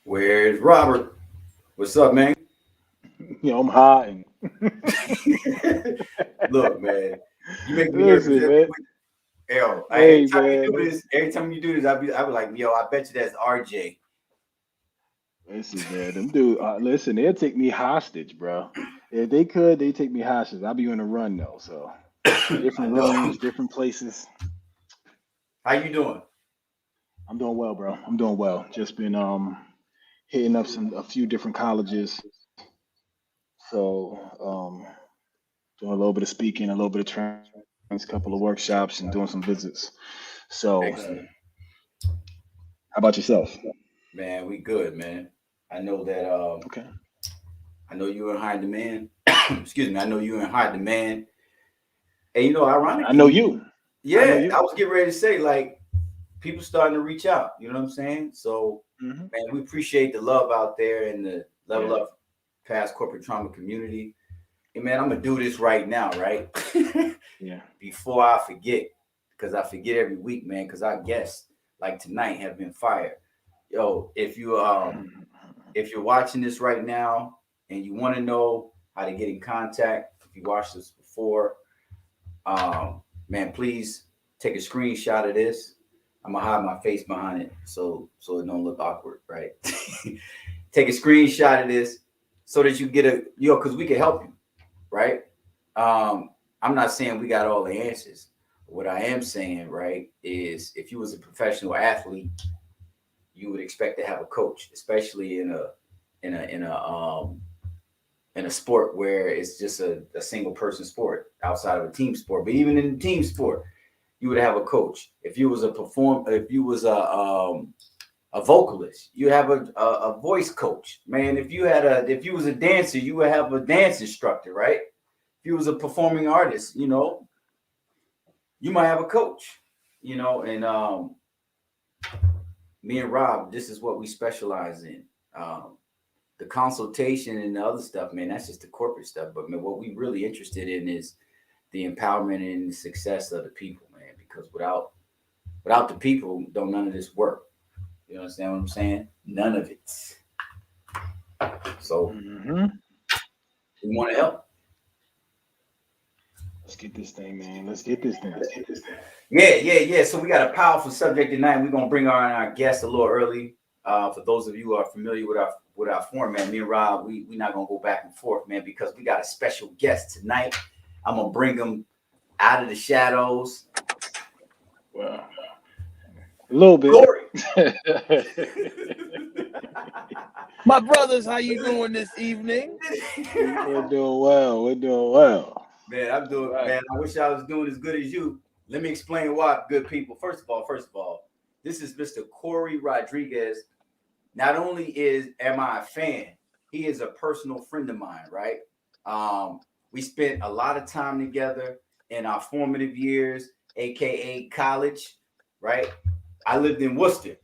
Where's Robert? What's up, man? I'm hiding. Look, man, you make me nervous Listen, every man. week. Yo, every Hey, time you man. do this, I be like, yo, I bet you that's RJ. Listen, man. Them dude. Listen, they'll take me hostage, bro. If they could, they take me hostage. I'll be on the run though. So I different know. rooms, different places. How you doing? I'm doing well, bro. I'm doing well. Just been hitting up a few different colleges. So doing a little bit of speaking, a little bit of trainings, a couple of workshops, and doing some visits. So Excellent, how about yourself? man. We good, man. I know that. Okay. I know you in high demand. Excuse me. I know you in high demand. And I know ironically, you. I know yeah, I you. was getting ready to say like people starting to reach out. You know what I'm saying? So, Hmm. man, we appreciate the love out there and the level Yeah. up past corporate trauma community. And man, I'm gonna do this right now, right? Yeah. Before I forget, because I forget every week, man. Because our guests like tonight have been fired. Yo, if you're watching this right now and you want to know how to get in contact, if you watched this before, man, please take a screenshot of this. I'm gonna hide my face behind it so it don't look awkward, right? Take a screenshot of this so that you get because we can help you, right? I'm not saying we got all the answers. What I am saying, right, is if you was a professional athlete, you would expect to have a coach, especially in a in a um in a sport where it's just a single person sport outside of a team sport. But even in the team sport, you would have a coach. If you was a vocalist, you have a voice coach. Man, if you was a dancer, you would have a dance instructor, right? If you was a performing artist, you might have a coach, and me and Rob, this is what we specialize in. The consultation and the other stuff, man, that's just the corporate stuff. But man, what we really interested in is the empowerment and the success of the people, man. Because without the people, don't none of this work. You understand what I'm saying? None of it. So Hmm. we want to help. Let's get this thing, man. Let's get this thing. Yeah. So we got a powerful subject tonight. We're gonna bring on our guest a little early. For those of you who are familiar with our format. Me and Rob, we not gonna go back and forth, man, because we got a special guest tonight. I'm gonna bring him out of the shadows. Well, a little bit. Corey. My brothers, how you doing this evening? We're doing well. We're doing well. Man, I'm doing. Right. Man, I wish I was doing as good as you. Let me explain why, good people. First of all, this is Mr. Corey Rodrigues. Not only am I a fan, he is a personal friend of mine, right? We spent a lot of time together in our formative years, aka college, right? I lived in Worcester,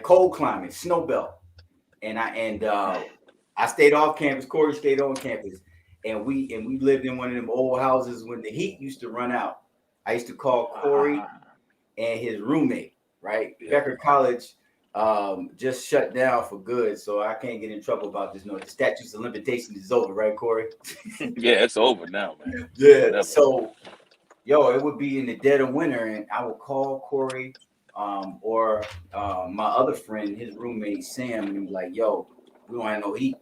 cold climate, snow belt, and I stayed off campus. Corey stayed on campus, and we lived in one of them old houses when the heat used to run out. I used to call Corey and his roommate, right? Becker College just shut down for good, so I can't get in trouble about this. No, the statutes of limitations is over, right, Corey? Yeah, it's over now, man. Yeah. Whatever. So, it would be in the dead of winter, and I would call Corey or my other friend, his roommate Sam, and he was like, "Yo, we don't have no heat,"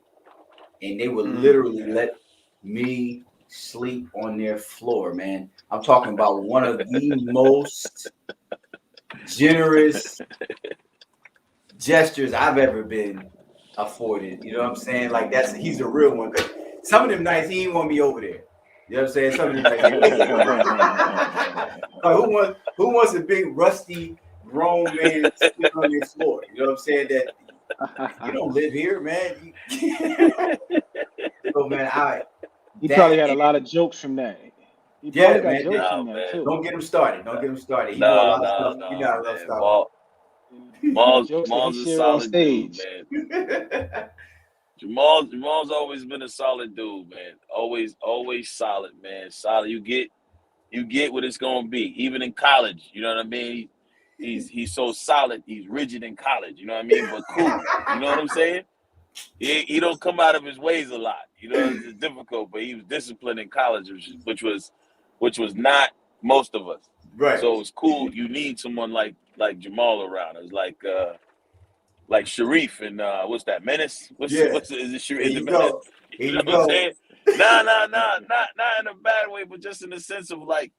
and they would literally let me sleep on their floor, man. I'm talking about one of the most generous gestures I've ever been afforded. You know what I'm saying? Like he's a real one. Some of them nights he didn't want me over there. You know what I'm saying? Some of them nights. Like, who wants a big rusty grown man sitting on your floor? You know what I'm saying? That you don't live here, man. So man, He probably had a lot of jokes from that. He probably got jokes from that too. Don't get him started. He No, know a lot of stuff. no, You got a lot of stuff. Jamal's a solid dude, man. Jamal's always been a solid dude, man. Always solid, man. Solid. You get what it's gonna be. Even in college, you know what I mean? He's so solid. He's rigid in college, you know what I mean? But cool. You know what I'm saying? He don't come out of his ways a lot. You know, it's difficult, but he was disciplined in college, which was not most of us. Right. So it's cool. You need someone like Jamal around. It's like Sharif and what's that, Menace? Is it Sharif? You know what I'm saying? Nah, not in a bad way, but just in the sense of like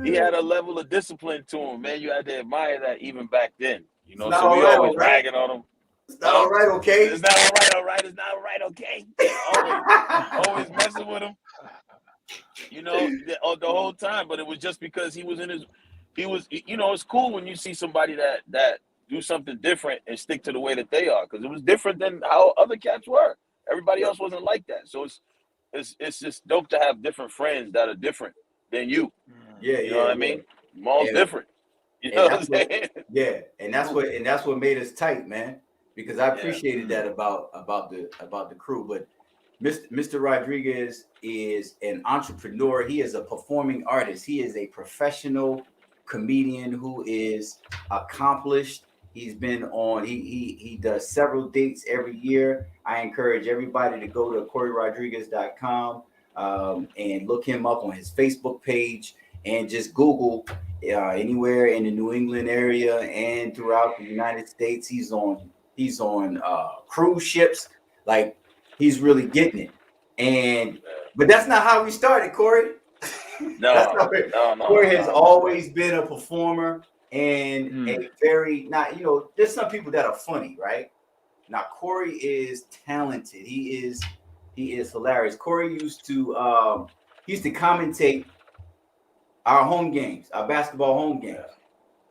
he had a level of discipline to him, man. You had to admire that even back then. You know, so we always ragging on him. It's not all right, okay? It's not all right. It's not all right, okay? Always messing with him. You know, the whole time. But it was just because he was, you know, it's cool when you see somebody that do something different and stick to the way that they are, because it was different than how other cats were. Everybody else wasn't like that. So it's just dope to have different friends that are different than you. Yeah, you know what I mean? Maul's different. You know what I'm saying? Yeah, and that's what made us tight, man. Because I appreciated that about the crew. But Mr. Rodrigues is an entrepreneur. He is a performing artist. He is a professional comedian who is accomplished. He's been on. He does several dates every year. I encourage everybody to go to CoreyRodrigues.com and look him up on his Facebook page, and just Google anywhere in the New England area and throughout the United States. He's on cruise ships. Like, he's really getting it. But that's not how we started, Corey. No. Corey has always been a performer and a very, not, you know, there's some people that are funny, right? Now Corey is talented. He is hilarious. Corey used to commentate our home games, our basketball home games.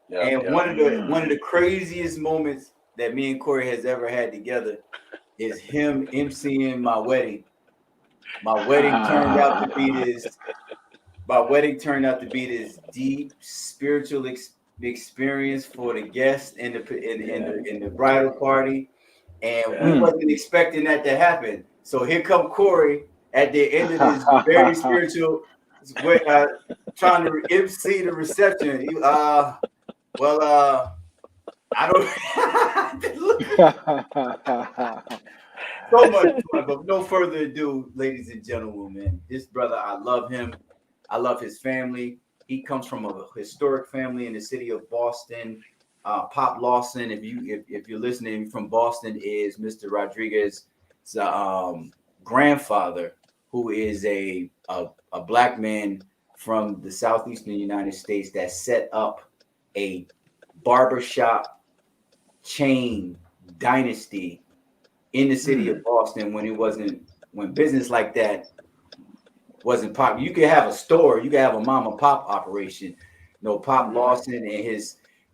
One of the craziest moments that me and Corey has ever had together is him emceeing my wedding. My wedding turned out to be this deep spiritual experience for the guests in the bridal party, and we wasn't expecting that to happen. So here come Corey at the end of this very spiritual, trying to MC the reception. I don't. So much fun, but no further ado, ladies and gentlemen, this brother, I love him. I love his family. He comes from a historic family in the city of Boston. Pop Lawson, if you're listening from Boston, is Mr. Rodrigues' grandfather, who is a black man from the southeastern United States that set up a barbershop chain dynasty in the city of Boston when business like that wasn't pop. You could have a store, you could have a mom and pop operation. Pop Lawson and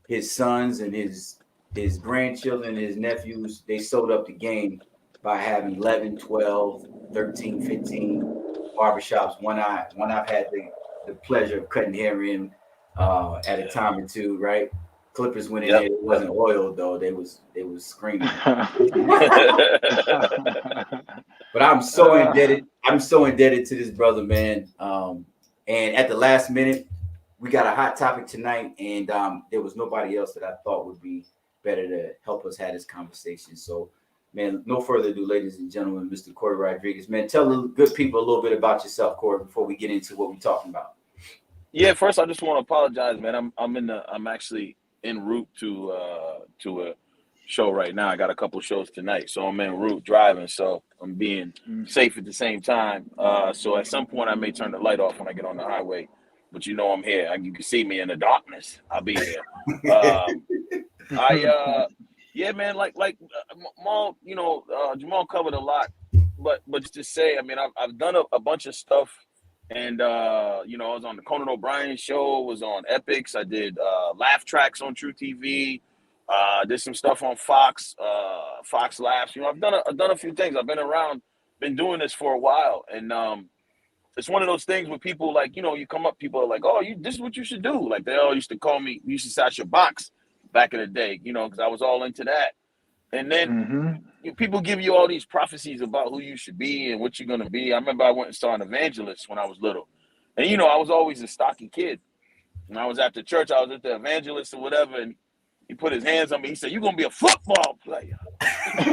his sons and his grandchildren, his nephews, they sold up the game by having 11, 12, 13, 15 barbershops. One I've had the pleasure of cutting hair in at a time or two, right? Clippers went in there. It wasn't oiled though. They was screaming. But I'm so indebted. I'm so indebted to this brother, man. And at the last minute, we got a hot topic tonight, and there was nobody else that I thought would be better to help us have this conversation. So, man, no further ado, ladies and gentlemen, Mr. Corey Rodrigues. Man, tell the good people a little bit about yourself, Corey, before we get into what we're talking about. Yeah, first I just want to apologize, man. I'm actually en route to a show right now. I got a couple shows tonight, so I'm en route driving, so I'm being safe at the same time. So at some point I may turn the light off when I get on the highway, but I'm here. You can see me in the darkness. I'll be here. Yeah, man, like Jamal, Jamal covered a lot, but just to say, I mean, I've done a bunch of stuff. And, I was on the Conan O'Brien show, was on Epics. I did laugh tracks on True TV, did some stuff on Fox Laughs. I've done a few things. I've been around, been doing this for a while. And it's one of those things where people like, you come up, people are like, oh, this is what you should do. Like they all used to call me, you should sash your box back in the day, because I was all into that. And then people give you all these prophecies about who you should be and what you're going to be. I remember I went and saw an evangelist when I was little. And, I was always a stocky kid. When I was at the church, I was at the evangelist or whatever, and he put his hands on me. He said, "You're going to be a football player." Right?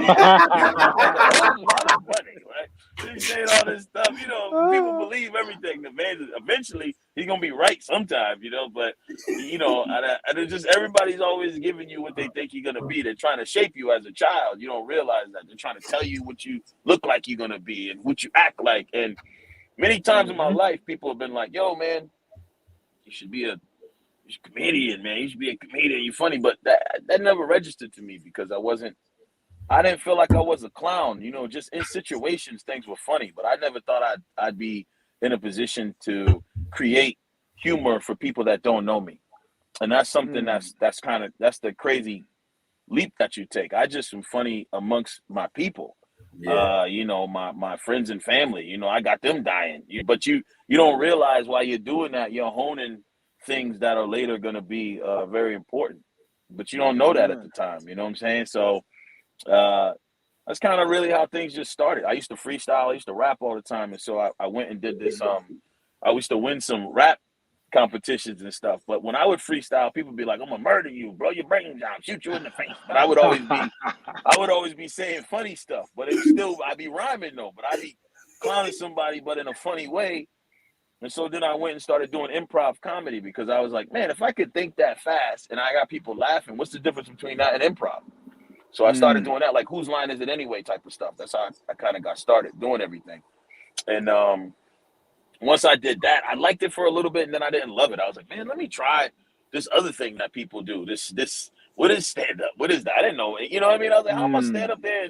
He's saying all this stuff. People believe everything. Eventually, he's going to be right sometime, but, and it's just everybody's always giving you what they think you're going to be. They're trying to shape you as a child. You don't realize that. They're trying to tell you what you look like you're going to be and what you act like. And many times in my life, people have been like, yo, man, you should be a comedian, man. You should be a comedian. You're funny. But that never registered to me because I didn't feel like I was a clown. Just in situations, things were funny. But I never thought I'd be in a position to create humor for people that don't know me. And that's something that's the crazy leap that you take. I just am funny amongst my people. Yeah. My friends and family, I got them dying. But you don't realize while you're doing that, you're honing things that are later going to be very important. But you don't know that at the time. You know what I'm saying? So that's kind of really how things just started. I used to freestyle. I used to rap all the time. And so I went and did this. I used to win some rap competitions and stuff. But when I would freestyle, people would be like, "I'm gonna murder you, blow your brains out, shoot you in the face." But I would always be saying funny stuff. But I'd be rhyming though. But I'd be clowning somebody, but in a funny way. And so then I went and started doing improv comedy because I was like, man, if I could think that fast and I got people laughing, what's the difference between that and improv? So I started doing that, like whose line is it anyway type of stuff. That's how I kind of got started doing everything. And once I did that, I liked it for a little bit and then I didn't love it. I was like, man, let me try this other thing that people do. This what is stand-up? What is that? I didn't know it. You know what I mean? I was like, how am I stand up there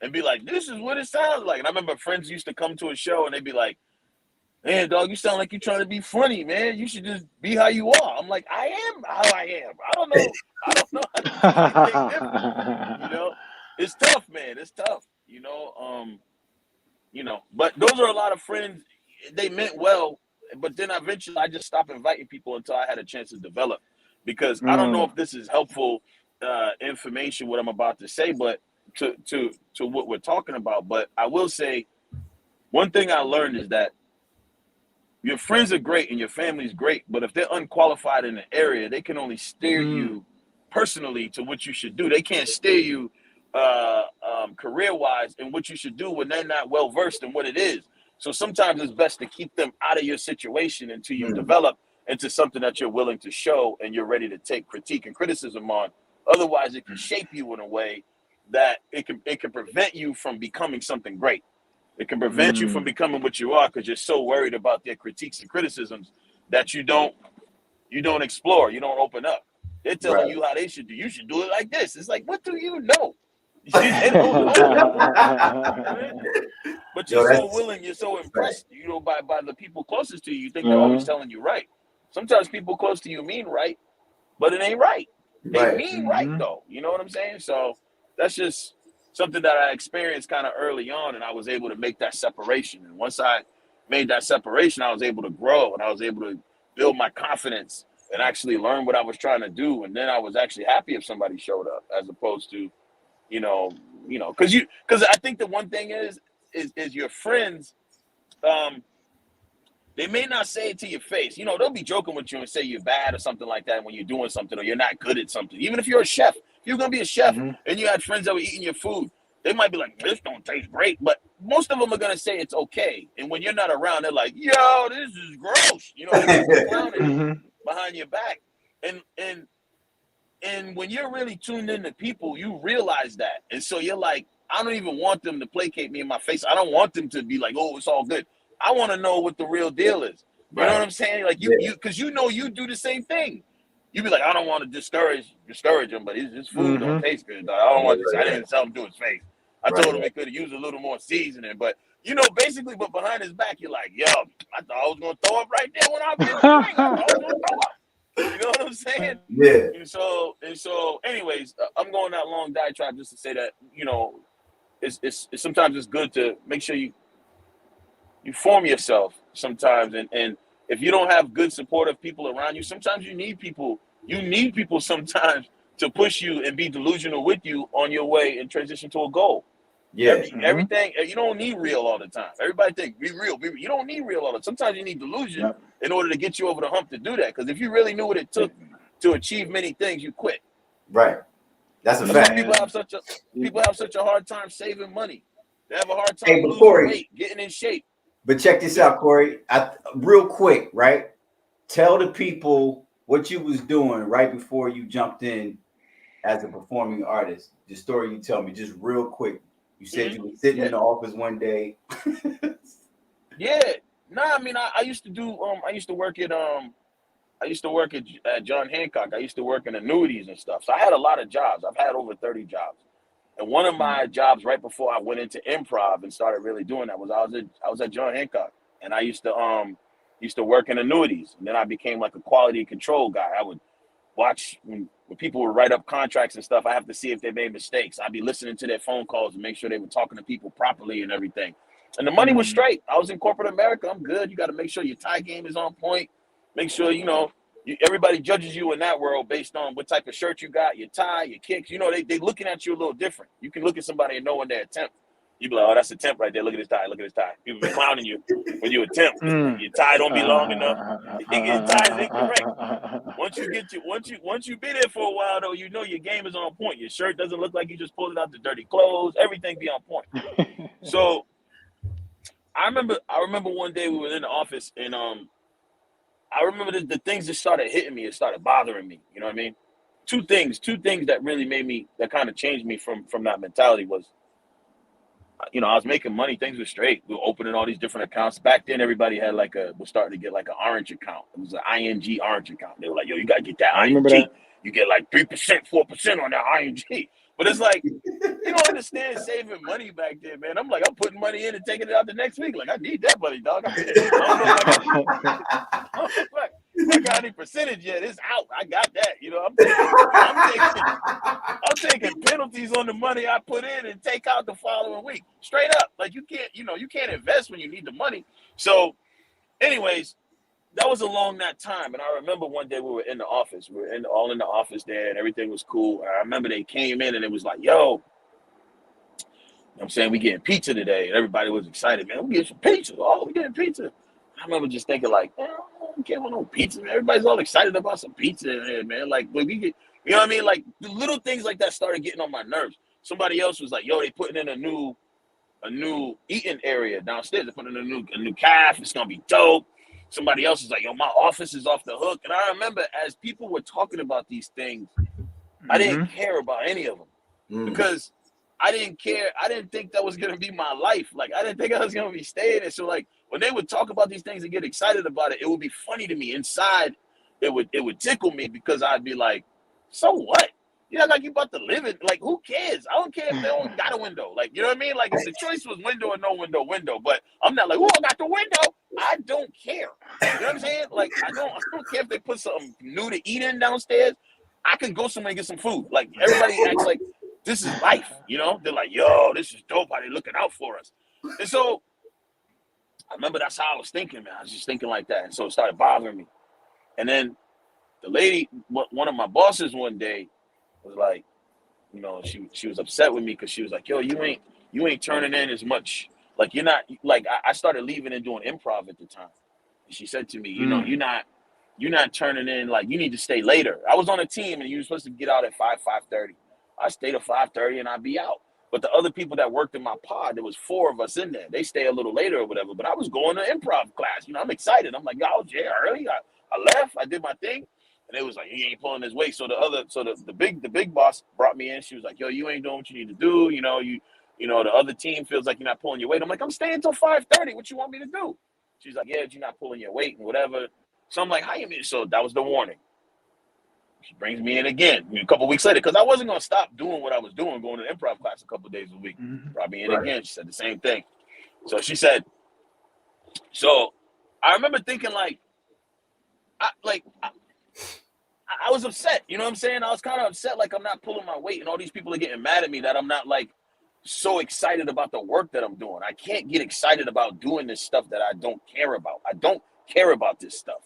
and be like, this is what it sounds like? And I remember friends used to come to a show and they'd be like, man, dog, you sound like you're trying to be funny, man. You should just be how you are. I'm like, I am how I am. I don't know how to do anything different. It's tough, man. It's tough. But those are a lot of friends. They meant well, but then eventually I just stopped inviting people until I had a chance to develop. Because I don't know if this is helpful information, what I'm about to say, but to what we're talking about. But I will say one thing I learned is that your friends are great and your family's great, but if they're unqualified in an area, they can only steer you personally to what you should do. They can't steer you career-wise in what you should do when they're not well-versed in what it is. So sometimes it's best to keep them out of your situation until you develop into something that you're willing to show and you're ready to take critique and criticism on Otherwise, it can shape you in a way that it can prevent you from becoming something great. It can prevent you from becoming what you are because you're so worried about their critiques and criticisms that you don't explore, you don't open up. They're telling Right. you how they should do. You should do it like this. It's like, what do you know? They don't know. But you're Yo, so that's willing, you're so right. impressed, by the people closest to you. You think they're always telling you right. Sometimes people close to you mean right, but it ain't right. They Right. mean right though. You know what I'm saying? So that's just something that I experienced kind of early on, and I was able to make that separation. And once I made that separation, I was able to grow and I was able to build my confidence and actually learn what I was trying to do. And then I was actually happy if somebody showed up, as opposed to, because I think the one thing is your friends, they may not say it to your face. They'll be joking with you and say you're bad or something like that when you're doing something or you're not good at something. Even if you're a chef, if you're gonna be a chef and you had friends that were eating your food, they might be like, "This don't taste great," but most of them are gonna say it's okay. And when you're not around, they're like, "Yo, this is gross." They're gonna be clowning behind your back. And when you're really tuned into people, you realize that. And so you're like, I don't even want them to placate me in my face. I don't want them to be like, "Oh, it's all good." I want to know what the real deal is. You know what I'm saying? Like you because you do the same thing. You be like, I don't want to discourage him, but his food don't taste good. Dog. I don't want this. I didn't tell him to his face. I told him he could have used a little more seasoning. But basically, but behind his back, you're like, yo, I thought I was gonna throw up right there when I was in the ring. I thought I was gonna throw up. You know what I'm saying? Yeah. And so, anyways, I'm going that long diatribe just to say that it's sometimes it's good to make sure you form yourself sometimes, and if you don't have good supportive people around you, sometimes you need people sometimes to push you and be delusional with you on your way and transition to a goal. Yeah. Everything, you don't need real all the time. Everybody think be real. You don't need real all the time. Sometimes you need delusion in order to get you over the hump to do that. Because if you really knew what it took to achieve many things, you quit. Right. That's a That's why fact. people have such a hard time saving money. They have a hard time Hey, but losing Corey, weight, getting in shape. But check this out, Corey. Real quick, right? Tell the people what you was doing right before you jumped in as a performing artist. The story you tell me, just real quick. You said you were sitting in the office one day. Yeah. Nah, I mean, I used to do. I used to work at John Hancock. I used to work in annuities and stuff. So I had a lot of jobs. I've had over 30 jobs. And one of my jobs right before I went into improv and started really doing that was I was at John Hancock, and I used to work in annuities. And then I became like a quality control guy. I would watch when people would write up contracts and stuff. I have to see if they made mistakes. I'd be listening to their phone calls and make sure they were talking to people properly and everything. And the money was straight. I was in corporate America. I'm good. You got to make sure your tie game is on point. Make sure everybody judges you in that world based on what type of shirt you got, your tie, your kicks. They looking at you a little different. You can look at somebody and know when they're a temp. You be like, "Oh, that's a temp right there. Look at his tie. Look at his tie." People be clowning you when you a temp. Your tie don't be long enough. Your tie is incorrect. Once you be there for a while though, your game is on point. Your shirt doesn't look like you just pulled it out the dirty clothes. Everything be on point. So I remember one day we were in the office and I remember the things that started hitting me. It started bothering me. You know what I mean? Two things that really that kind of changed me from that mentality was, I was making money. Things were straight. We were opening all these different accounts. Back then, everybody had was starting to get like an orange account. It was an ING orange account. They were like, "Yo, you got to get that I ING. remember that. You get like 3%, 4% on that ING." But it's like, you don't understand saving money back then, man. I'm like, I'm putting money in and taking it out the next week. Like, I need that money, dog. I don't know if I got any percentage yet. It's out. I got that. I'm taking penalties on the money I put in and take out the following week. Straight up. Like you can't invest when you need the money. So anyways, that was along that time. And I remember one day we were in the office. We were all in the office there and everything was cool. And I remember they came in and it was like, "Yo, I'm saying we getting pizza today." And everybody was excited, "Man, we getting some pizza. Oh, we getting pizza." I remember just thinking like, "I don't care about no pizza, man. Everybody's all excited about some pizza in here, man. Like, we get, you know what I mean? Like the little things like that started getting on my nerves. Somebody else was like, "Yo, they putting in a new eating area downstairs. They're putting in a new calf. It's gonna be dope." Somebody else is like, "Yo, my office is off the hook." And I remember as people were talking about these things, I didn't care about any of them Mm. because I didn't care. I didn't think that was gonna be my life. Like I didn't think I was gonna be staying there. So like when they would talk about these things and get excited about it, it would be funny to me. Inside, it would tickle me because I'd be like, so what? You know, like you about to live it. Like who cares? I don't care if they don't got a window. Like you know what I mean? Like if the choice was window or no window, window. But I'm not like, oh, I got the window. I don't care. You know what I'm saying? Like I don't care if they put something new to eat in downstairs. I can go somewhere and get some food. Like everybody acts like this is life, you know? They're like, yo, this is dope. How they looking out for us. And so I remember that's how I was thinking, man. I was just thinking like that. And so it started bothering me. And then the lady, one of my bosses one day was like, you know, she was upset with me because she was like, yo, you ain't turning in as much. Like you're not like I started leaving and doing improv at the time. And she said to me, you know, you're not turning in, like you need to stay later. I was on a team and you were supposed to get out at 5:30. I stayed at 5:30 and I'd be out. But the other people that worked in my pod, there was 4 of us in there. They stay a little later or whatever. But I was going to improv class. You know, I'm excited. I'm like, yo, I was here early. I left. I did my thing. And they was like, he ain't pulling his weight. So the big boss brought me in. She was like, yo, you ain't doing what you need to do. You know, the other team feels like you're not pulling your weight. I'm like, I'm staying until 5:30. What you want me to do? She's like, yeah, you're not pulling your weight and whatever. So I'm like, how you mean? So that was the warning. She brings me in again a couple of weeks later because I wasn't going to stop doing what I was doing, going to improv class a couple of days a week. Brought me in again. She said the same thing. So she said, so I remember thinking I was upset. You know what I'm saying? I was kind of upset like I'm not pulling my weight and all these people are getting mad at me that I'm not like so excited about the work that I'm doing. I can't get excited about doing this stuff that I don't care about. I don't care about this stuff.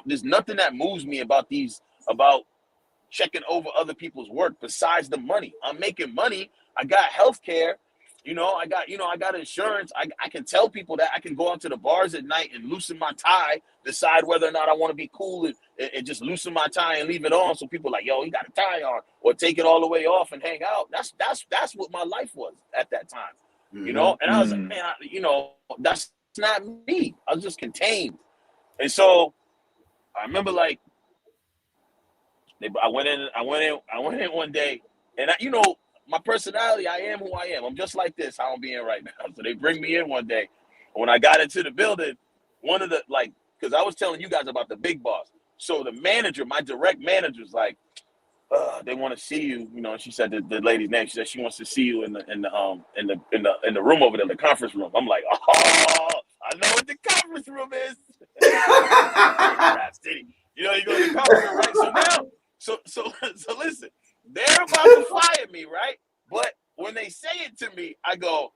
There's nothing that moves me about checking over other people's work besides the money. I'm making money. I got health care. You know, I got insurance. I can tell people that I can go out to the bars at night and loosen my tie, decide whether or not I want to be cool and just loosen my tie and leave it on. So people are like, yo, he got a tie on, or take it all the way off and hang out. That's what my life was at that time. You know? And I was like, man, that's not me. I was just contained. And so I remember like I went in one day, and my personality, I am who I am. I'm just like this, how I'm being right now. So they bring me in one day. When I got into the building, one of the, like, because I was telling you guys about the big boss. So the manager, my direct manager, was like, they want to see you. You know, she said the lady's name. She said she wants to see you in the room over there, the conference room. I'm like, oh, I know what the conference room is. You know, you go to the conference room, right? So now, so listen, they're about to fire me, right? But when they say it to me, I go,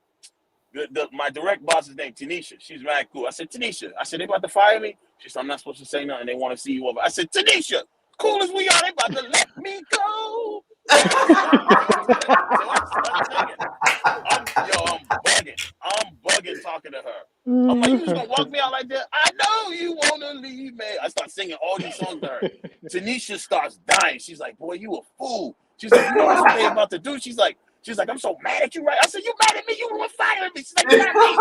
my direct boss's name, Tanisha. She's mad cool. I said, Tanisha. I said, they about to fire me? She said, I'm not supposed to say nothing. They want to see you over. I said, Tanisha, cool as we are, they about to let me go. So I start singing. I'm bugging talking to her. I'm like, you just gonna walk me out like that? I know you wanna leave me. I start singing all these songs to her. Tanisha starts dying. She's like, boy, you a fool. She's like, you know what they about to do? She's like, I'm so mad at you, right? I said, you mad at me? You want to fire me? She's like, not me.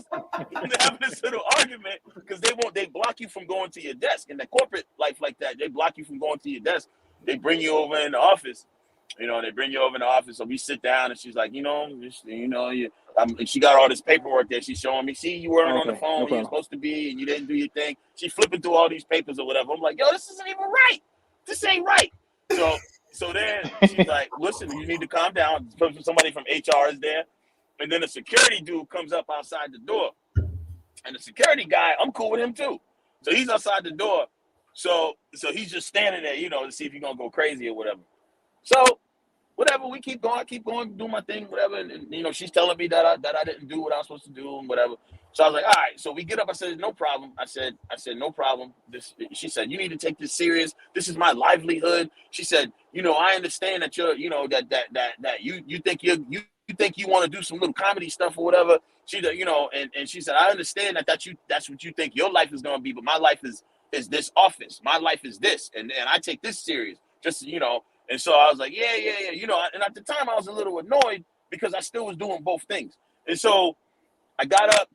So we having this little argument because they block you from going to your desk. In the corporate life like that, they block you from going to your desk. They bring you over in the office. You know, they bring you over in the office. So we sit down and she's like, and she got all this paperwork there. She's showing me, see, you weren't on the phone when you're supposed to be and you didn't do your thing. She's flipping through all these papers or whatever. I'm like, yo, this isn't even right. This ain't right. So then she's like, listen, you need to calm down. Somebody from HR is there. And then a security dude comes up outside the door. And the security guy, I'm cool with him too. So he's outside the door. So he's just standing there, to see if he's going to go crazy or whatever. So whatever, we keep going, do my thing, whatever. And she's telling me that I didn't do what I was supposed to do and whatever. So I was like, all right. So we get up. I said, no problem. I said, no problem. She said, you need to take this serious. This is my livelihood. She said, I understand that you're, that you think you think you want to do some little comedy stuff or whatever. She said, and she said, I understand that's what you think your life is going to be, but my life is this office. My life is this, and I take this serious. Just And so I was like, yeah. And at the time I was a little annoyed because I still was doing both things. And so I got up,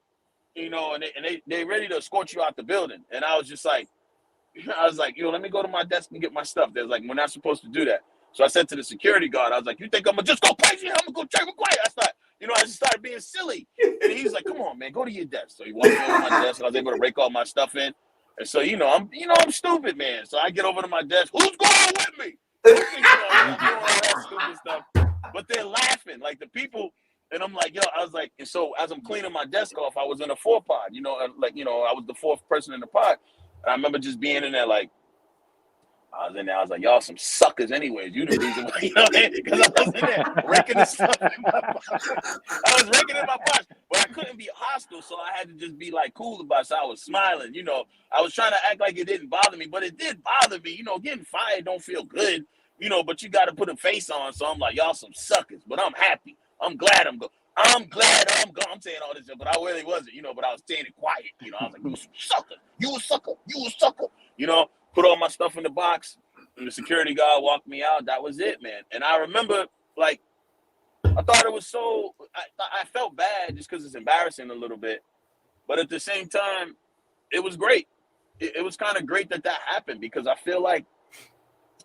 and they ready to escort you out the building. And I was just like, I was like, let me go to my desk and get my stuff. They're like, we're not supposed to do that. So I said to the security guard, I was like, you think I'm gonna just go crazy? I'm gonna go Jerry Maguire. I just started being silly. And he was like, come on, man, go to your desk. So he walked me over to my desk, and I was able to rake all my stuff in. And so, I'm stupid, man. So I get over to my desk. Who's going with me? I'm doing all that stupid stuff. But they're laughing, like the people. And I'm like, I was like, and so as I'm cleaning my desk off, I was in a 4-pod, I was the 4th person in the pod. And I remember just being in there, like, I was in there. I was like, y'all some suckers anyways. You the reason why, because I was in there raking the stuff in my pocket. I was raking in my pocket, but I couldn't be hostile, so I had to just be like cool about it. So I was smiling, I was trying to act like it didn't bother me, but it did bother me. Getting fired don't feel good, but you got to put a face on. So I'm like, y'all some suckers, but I'm happy. I'm glad I'm going. I'm glad I'm gone. I'm saying all this shit, but I really wasn't, but I was saying it quiet. I was like, you some sucker. You a sucker. You a sucker. Put all my stuff in the box, and the security guard walked me out. That was it, man. And I remember, like, I thought it was so, I felt bad just because it's embarrassing a little bit. But at the same time, it was great. It was kind of great that happened, because I feel like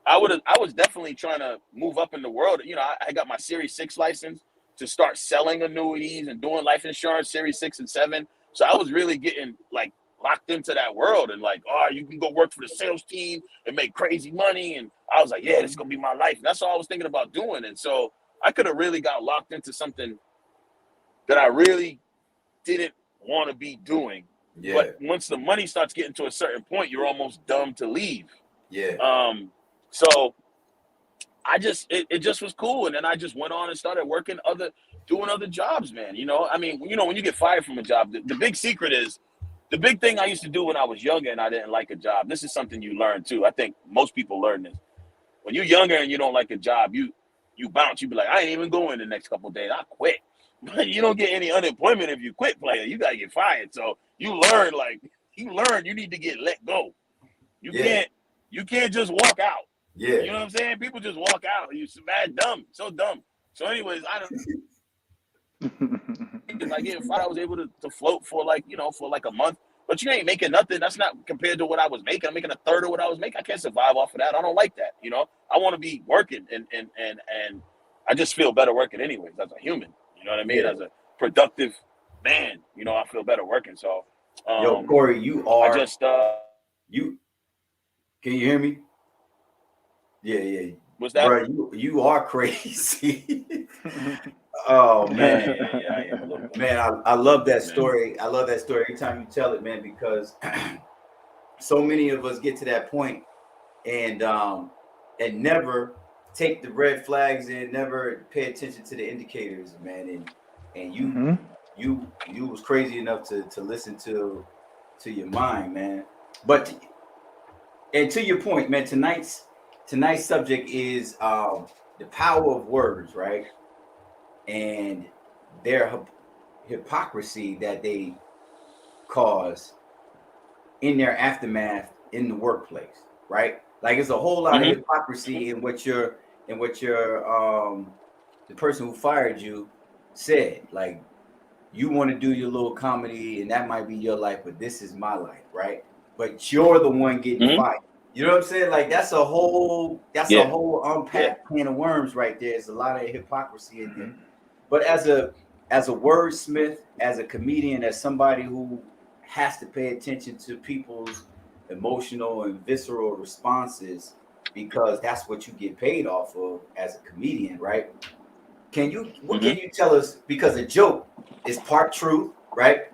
I was definitely trying to move up in the world. I got my Series 6 license to start selling annuities and doing life insurance, Series 6 and 7. So I was really getting, like, locked into that world, and like, you can go work for the sales team and make crazy money. And I was like, yeah, this is gonna be my life. And that's all I was thinking about doing. And so I could have really got locked into something that I really didn't want to be doing. Yeah. But once the money starts getting to a certain point, you're almost dumb to leave. Yeah. So I just, it just was cool. And then I just went on and started doing other jobs, man. I mean, when you get fired from a job, the big secret is, the big thing I used to do when I was younger and I didn't like a job, this is something you learn too. I think most people learn this. When you're younger and you don't like a job, you bounce. You be like, I ain't even going the next couple of days. I quit. But you don't get any unemployment if you quit, player. You got to get fired. So you learn you need to get let go. You can't just walk out. Yeah. You know what I'm saying? People just walk out. You dumb. So dumb. So anyways, I don't because I get fired, I was able to float for like a month. But you ain't making nothing. That's not compared to what I was making. I'm making a third of what I was making. I can't survive off of that. I don't like that. I want to be working, and I just feel better working anyways as a human. You know what I mean? Yeah. As a productive man, I feel better working. So, yo, Corey, you are. I just you. Can you hear me? Yeah. What's that? Bro, you are crazy. Oh man, man, I love that story. I love that story every time you tell it, man, because so many of us get to that point and never take the red flags and never pay attention to the indicators, man. And you was crazy enough to listen to your mind, man. But and to your point, man, tonight's subject is the power of words, right? And their hypocrisy that they cause in their aftermath in the workplace, right? Like it's a whole lot of hypocrisy in what your the person who fired you said. Like, you want to do your little comedy and that might be your life, but this is my life, right? But you're the one getting fired. You know what I'm saying? Like that's a whole unpacked can of worms right there. There's a lot of hypocrisy in there. But as a wordsmith, as a comedian, as somebody who has to pay attention to people's emotional and visceral responses, because that's what you get paid off of as a comedian, right? Can you tell us, because a joke is part truth, right?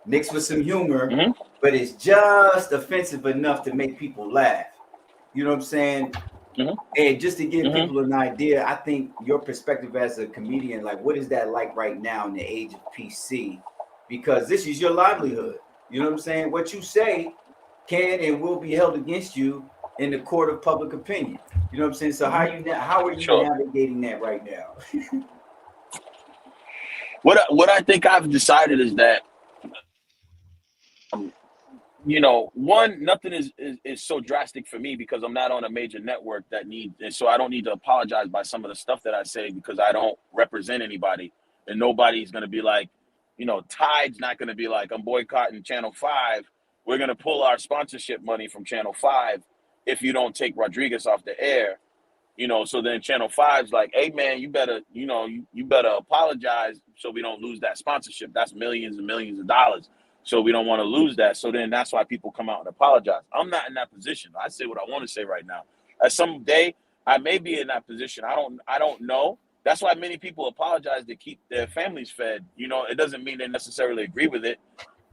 Mixed with some humor, but it's just offensive enough to make people laugh. You know what I'm saying? And just to give people an idea, I think your perspective as a comedian, like what is that like right now in the age of PC? Because this is your livelihood. You know what I'm saying? What you say can and will be held against you in the court of public opinion. You know what I'm saying? So how are you navigating that right now? What I think I've decided is that one, nothing is so drastic for me because I'm not on a major network and so I don't need to apologize by some of the stuff that I say because I don't represent anybody, and nobody's going to be like, Tide's not going to be like, I'm boycotting Channel 5 we're going to pull our sponsorship money from Channel 5 if you don't take Rodrigues off the air. So then Channel 5's like, hey, man, you better, you better apologize so we don't lose that sponsorship. That's millions and millions of dollars. So we don't want to lose that. So then that's why people come out and apologize. I'm not in that position. I say what I want to say right now. Someday I may be in that position. I don't know. That's why many people apologize to keep their families fed. It doesn't mean they necessarily agree with it.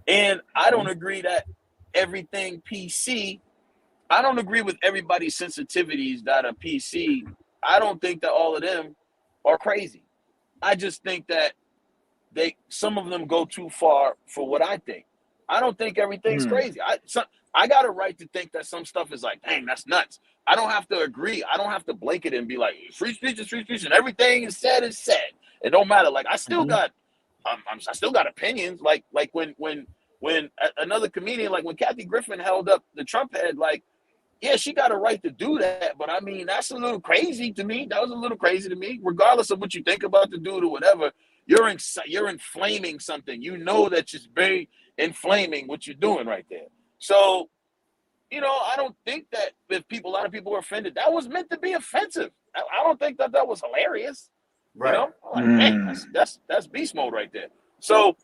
And I don't agree that everything PC, I don't agree with everybody's sensitivities that are PC. I don't think that all of them are crazy. I just think that some of them go too far for what I think. I don't think everything's crazy. I got a right to think that some stuff is like, dang, that's nuts. I don't have to agree. I don't have to blanket and be like, free speech is free speech, and everything is said is said. It don't matter. Like I still got, I still got opinions. Like when another comedian, like when Kathy Griffin held up the Trump head, like, yeah, she got a right to do that, but I mean, that's a little crazy to me. That was a little crazy to me. Regardless of what you think about the dude or whatever, you're inflaming something. You know that's just very inflaming what you're doing right there. So, I don't think that if a lot of people were offended, that was meant to be offensive. I don't think that was hilarious. Right. Like, man, that's beast mode right there. So,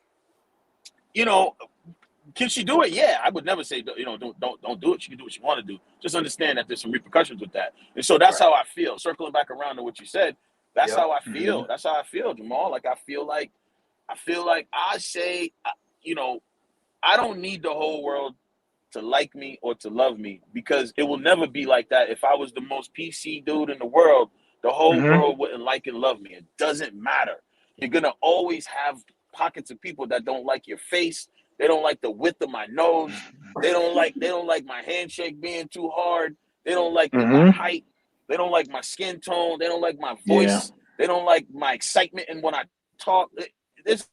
can she do it? Yeah, I would never say don't do it. She can do what she want to do. Just understand that there's some repercussions with that. And so that's how I feel. Circling back around to what you said, that's how I feel. That's how I feel, Jamal. Like I feel like I say, I don't need the whole world to like me or to love me, because it will never be like that. If I was the most PC dude in the world, the whole world wouldn't like and love me. It doesn't matter. You're gonna always have pockets of people that don't like your face. They don't like the width of my nose. They don't like my handshake being too hard. They don't like my height. They don't like my skin tone. They don't like my voice. Yeah. They don't like my excitement. And when I talk, there's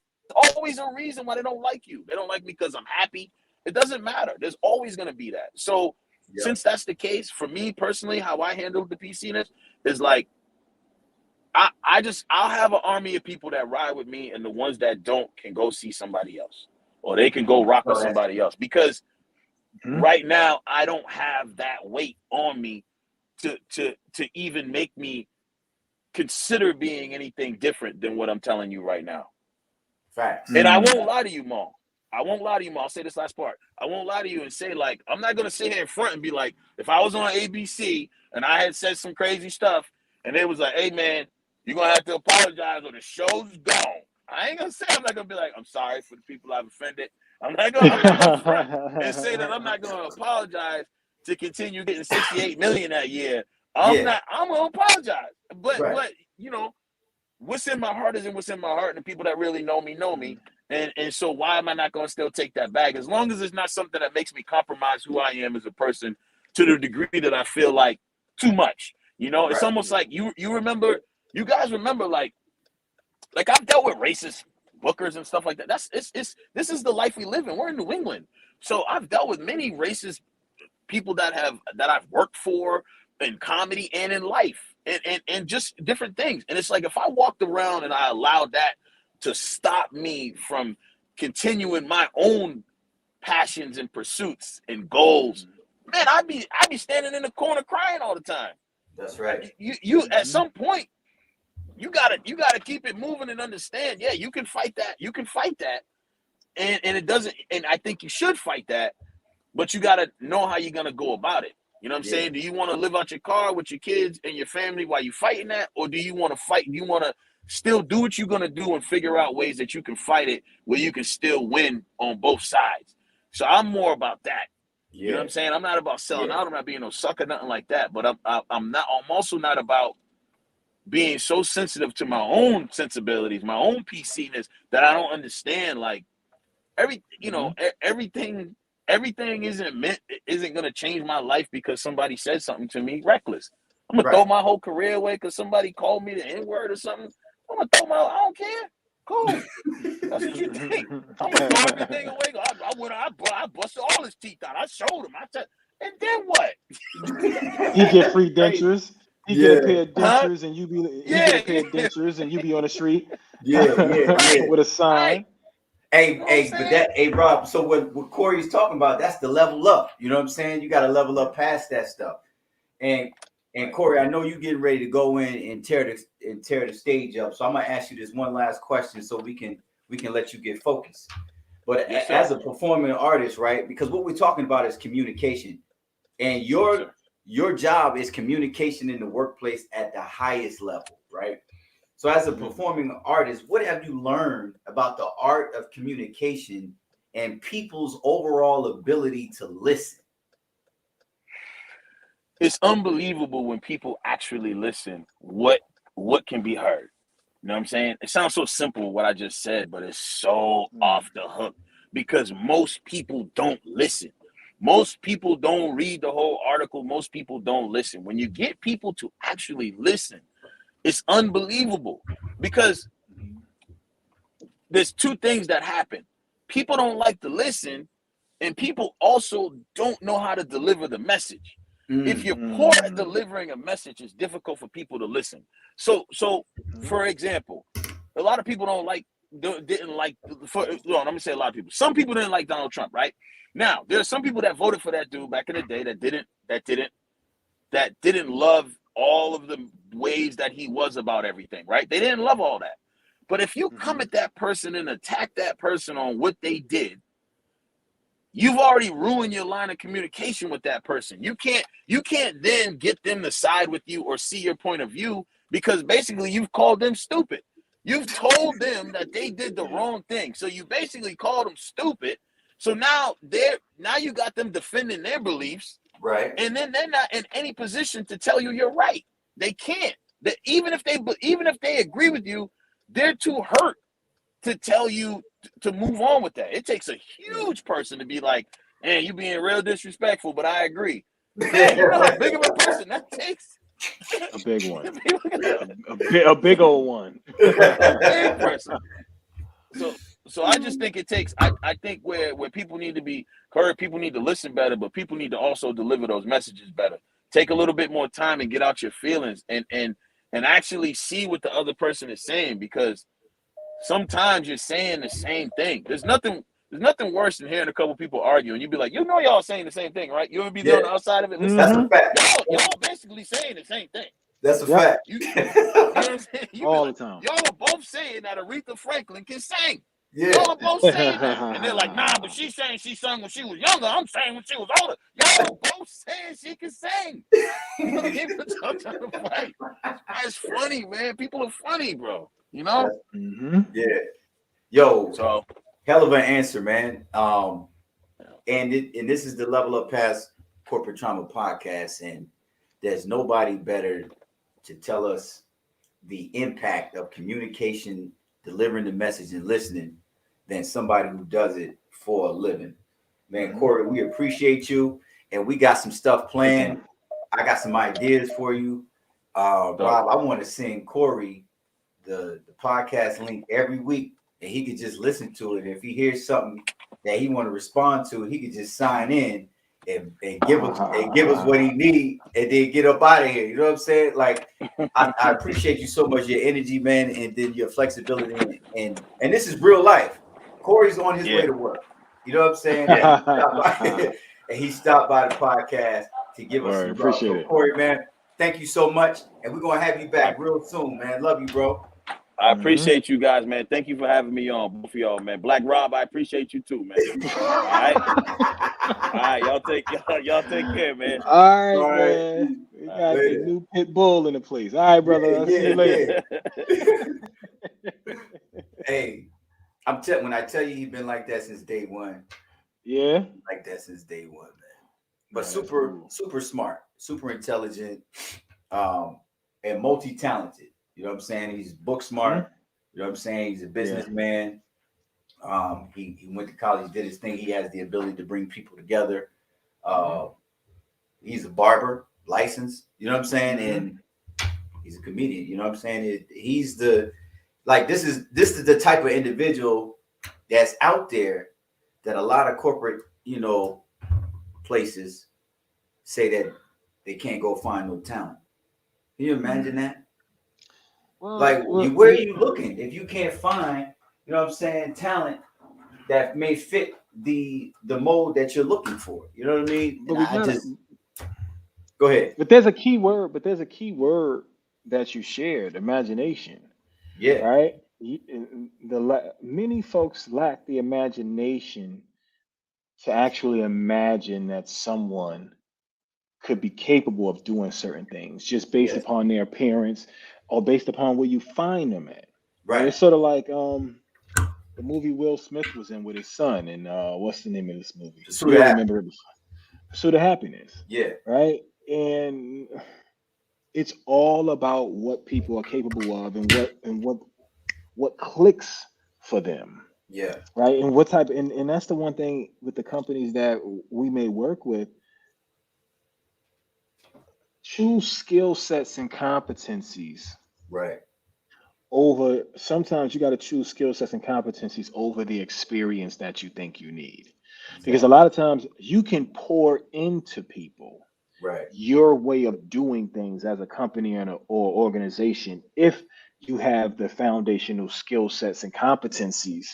always a reason why they don't like you. They don't like me because I'm happy. It doesn't matter. There's always going to be that. So since that's the case, for me personally, how I handle the PCness is like, I'll have an army of people that ride with me, and the ones that don't can go see somebody else, or they can go rock with somebody else, because right now I don't have that weight on me to even make me consider being anything different than what I'm telling you right now. Facts. And I won't lie to you, Mo. I'll say this last part. I won't lie to you and say, like, I'm not going to sit here in front and be like, if I was on ABC and I had said some crazy stuff and it was like, hey, man, you're going to have to apologize or the show's gone. I ain't going to say, I'm not going to be like, I'm sorry for the people I've offended. I'm not going to front and say that I'm not going to apologize to continue getting $68 million that year. I'm going to apologize. But, what's in my heart is what's in my heart, and the people that really know me. And so why am I not going to still take that bag? As long as it's not something that makes me compromise who I am as a person to the degree that I feel like too much. It's almost like you guys remember, like I've dealt with racist bookers and stuff like that. This is the life we live in. We're in New England. So I've dealt with many racist people that I've worked for in comedy and in life and just different things. And it's like, if I walked around and I allowed that to stop me from continuing my own passions and pursuits and goals, man, I'd be standing in the corner crying all the time. That's right. You at some point, you gotta keep it moving and understand. Yeah, you can fight that. And it doesn't. And I think you should fight that, but you gotta know how you're gonna go about it. You know what I'm saying? Do you want to live out your car with your kids and your family while you're fighting that, or do you want to fight? Do you want to still do what you're going to do and figure out ways that you can fight it where you can still win on both sides? So I'm more about that. You know what I'm saying? I'm not about selling out. I'm not being no sucker, nothing like that. But I'm also not about being so sensitive to my own sensibilities, my own PC-ness, that I don't understand, like, everything isn't going to change my life because somebody said something to me reckless. I'm going to throw my whole career away because somebody called me the N-word or something. I'm going to throw I don't care. Cool. That's what you think. I'm going to throw everything away. I busted all his teeth out. I showed him. And then what? He get free dentures. He get a pair of dentures, and you be get a pair of dentures, and you be on the street. With a sign. Hey, Rob. So what Corey's talking about, that's the level up. You know what I'm saying? You got to level up past that stuff. And Corey, I know you're getting ready to go in and tear the stage up. So I'm gonna ask you this one last question, so we can let you get focused. But Yes, as a performing artist, right? Because what we're talking about is communication, and your job is communication in the workplace at the highest level, right? So as a performing artist, what have you learned about the art of communication and people's overall ability to listen? It's unbelievable when people actually listen what can be heard. You know what I'm saying? It sounds so simple what I just said, but it's so off the hook because most people don't listen. Most people don't read the whole article. Most people don't listen. When you get people to actually listen, it's unbelievable because there's two things that happen. People don't like to listen, and people also don't know how to deliver the message. If you're poor at delivering a message, it's difficult for people to listen. So for example, a lot of people didn't like, let me say a lot of people. Some people didn't like Donald Trump, right? Now, there are some people that voted for that dude back in the day that didn't love all of the ways that he was about everything, right? They didn't love all that. But if you come at that person and attack that person on what they did, you've already ruined your line of communication with that person. You can't then get them to side with you or see your point of view because basically you've called them stupid. You've told them that they did the wrong thing. So you basically called them stupid. So now you got them defending their beliefs. Right. And then they're not in any position to tell you you're right. They can't. Even if they agree with you, they're too hurt to tell you to move on with that. It takes a huge person to be like, man, you being real disrespectful, but I agree. Man, you know how big of a person that takes? A big one. a big old one. A big person. So I just think it takes, I think where people need to be heard, people need to listen better, but people need to also deliver those messages better. Take a little bit more time and get out your feelings and actually see what the other person is saying, because sometimes you're saying the same thing. There's nothing worse than hearing a couple people argue and you'd be like, y'all saying the same thing, right? You ever be there on the outside of it? Listen, that's a fact. Y'all basically saying the same thing. That's a fact. You know what I'm saying? All the time. Y'all are both saying that Aretha Franklin can sing. Yeah. Y'all are both saying that. And they're like, nah, but she's saying she sung when she was younger. I'm saying when she was older. Y'all are both saying she can sing. That's funny, man. People are funny, bro. You know? Yeah. Yo, so hell of an answer, man. And this is the Level Up Past Corporate Trauma podcast, and there's nobody better to tell us the impact of communication, delivering the message, and listening than somebody who does it for a living. Man, Corey, we appreciate you, and we got some stuff planned. I got some ideas for you. Rob, I want to send Corey the podcast link every week, and he could just listen to it. If he hears something that he want to respond to, he could just sign in and give us what he need, and then get up out of here. You know what I'm saying? Like, I appreciate you so much, your energy, man, and then your flexibility, and this is real life. Corey's on his way to work. You know what I'm saying? And he stopped by the podcast to give us some love. Appreciate it. Corey, man, thank you so much, and we're gonna have you back real soon, man. Love you, bro. I appreciate you guys, man. Thank you for having me on, both of y'all, man. Black Rob, I appreciate you too, man. All right, y'all take care, man. All right, man. We got the new pit bull in the place. All right, brother. I'll see you later. Hey, when I tell you he's been like that since day one. Yeah, like that since day one, man. But super smart, super intelligent, and multi-talented. You know what I'm saying? He's book smart. You know what I'm saying? He's a businessman. He went to college, did his thing. He has the ability to bring people together. He's a barber, licensed. You know what I'm saying? And he's a comedian. You know what I'm saying? He's this is the type of individual that's out there that a lot of corporate, places say that they can't go find no talent. Can you imagine that? Well, where are you looking if you can't find, you know what I'm saying, talent that may fit the mold that you're looking for. You know what I mean? But And we I gotta. just go ahead. But there's a key word. But there's a key word that you shared: imagination. Yeah, Right? Many folks lack the imagination to actually imagine that someone could be capable of doing certain things just based yes, upon their appearance or based upon where you find them at. Right? right. It's sort of like the movie Will Smith was in with his son, and what's the name of this movie? Pursuit of You'll happiness. remember it. Pursuit of Happiness, Yeah, right? And it's all about what people are capable of and what clicks for them, yeah. right? And what type, and that's the one thing with the companies that we may work with. Choose skill sets and competencies Right. over, sometimes you got to choose skill sets and competencies over the experience that you think you need. Because a Exactly. lot of times you can pour into people Right. your way of doing things as a company or organization if you have the foundational skill sets and competencies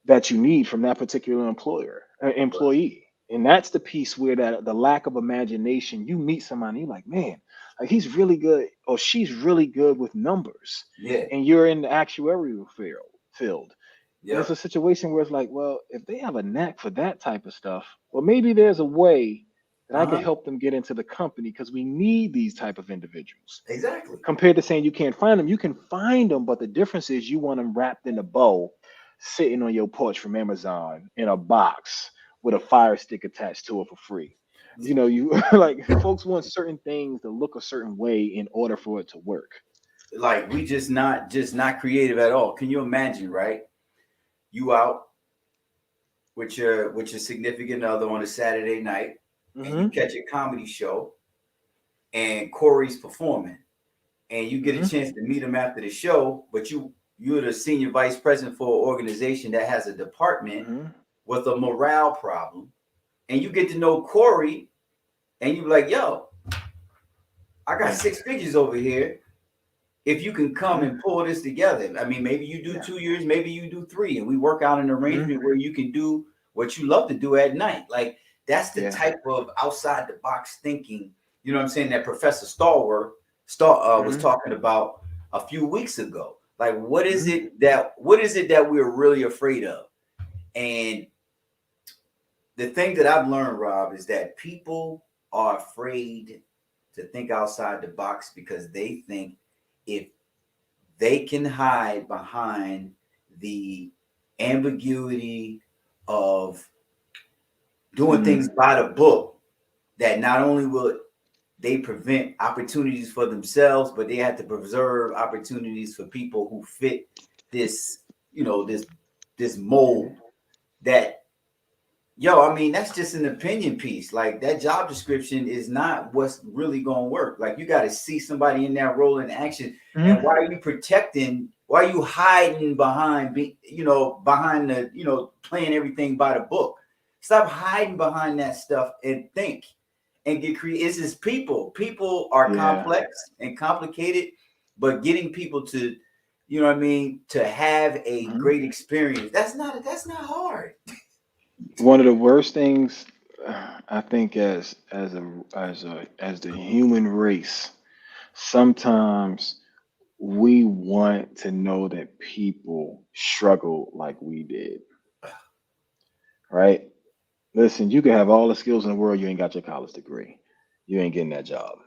that you need from that particular Right. employee. And that's the piece where that the lack of imagination, you meet somebody, you're like, man, like he's really good or she's really good with numbers. Yeah. And you're in the actuarial field. And it's Yep. a situation where it's like, well, if they have a knack for that type of stuff, well, maybe there's a way that I Uh can huh. help them get into the company because we need these type of individuals. Exactly. Compared to saying you can't find them, you can find them, but the difference is you want them wrapped in a bow, sitting on your porch from Amazon in a box with a fire stick attached to it for free. You know, you like folks want certain things to look a certain way in order for it to work. Like we just not creative at all. Can you imagine, right? You out with your significant other on a Saturday night, and you Hmm. catch a comedy show, and Corey's performing, and you get a Hmm. chance to meet him after the show, but you're the senior vice president for an organization that has a department Hmm. with a morale problem, and you get to know Corey, and you're like, yo, I got Yeah. 6 figures over here. If you can come Hmm. and pull this together, I mean, maybe you do Yeah. 2 years, maybe you do three, and we work out an Hmm. arrangement where you can do what you love to do at night. Like that's the Yeah. type of outside the box thinking, you know what I'm saying, that Professor Star was Hmm. talking about a few weeks ago. Like, Hmm. what is it that we're really afraid of? And the thing that I've learned, Rob, is that people are afraid to think outside the box because they think if they can hide behind the ambiguity of doing things Hmm. by the book, that not only will they prevent opportunities for themselves, but they have to preserve opportunities for people who fit this, this mold that, yo, I mean, that's just an opinion piece. Like that job description is not what's really going to work. Like you got to see somebody in that role in action. And why Hmm. are you protecting? Why are you hiding behind, behind the, playing everything by the book? Stop hiding behind that stuff and think and get creative. It's just people. People are Yeah. complex and complicated, but getting people to, you know what I mean, to have a Hmm. great experience. That's not hard. One of the worst things I think as the human race, sometimes we want to know that people struggle like we did, right? Listen, you can have all the skills in the world, you ain't got your college degree. You ain't getting that job,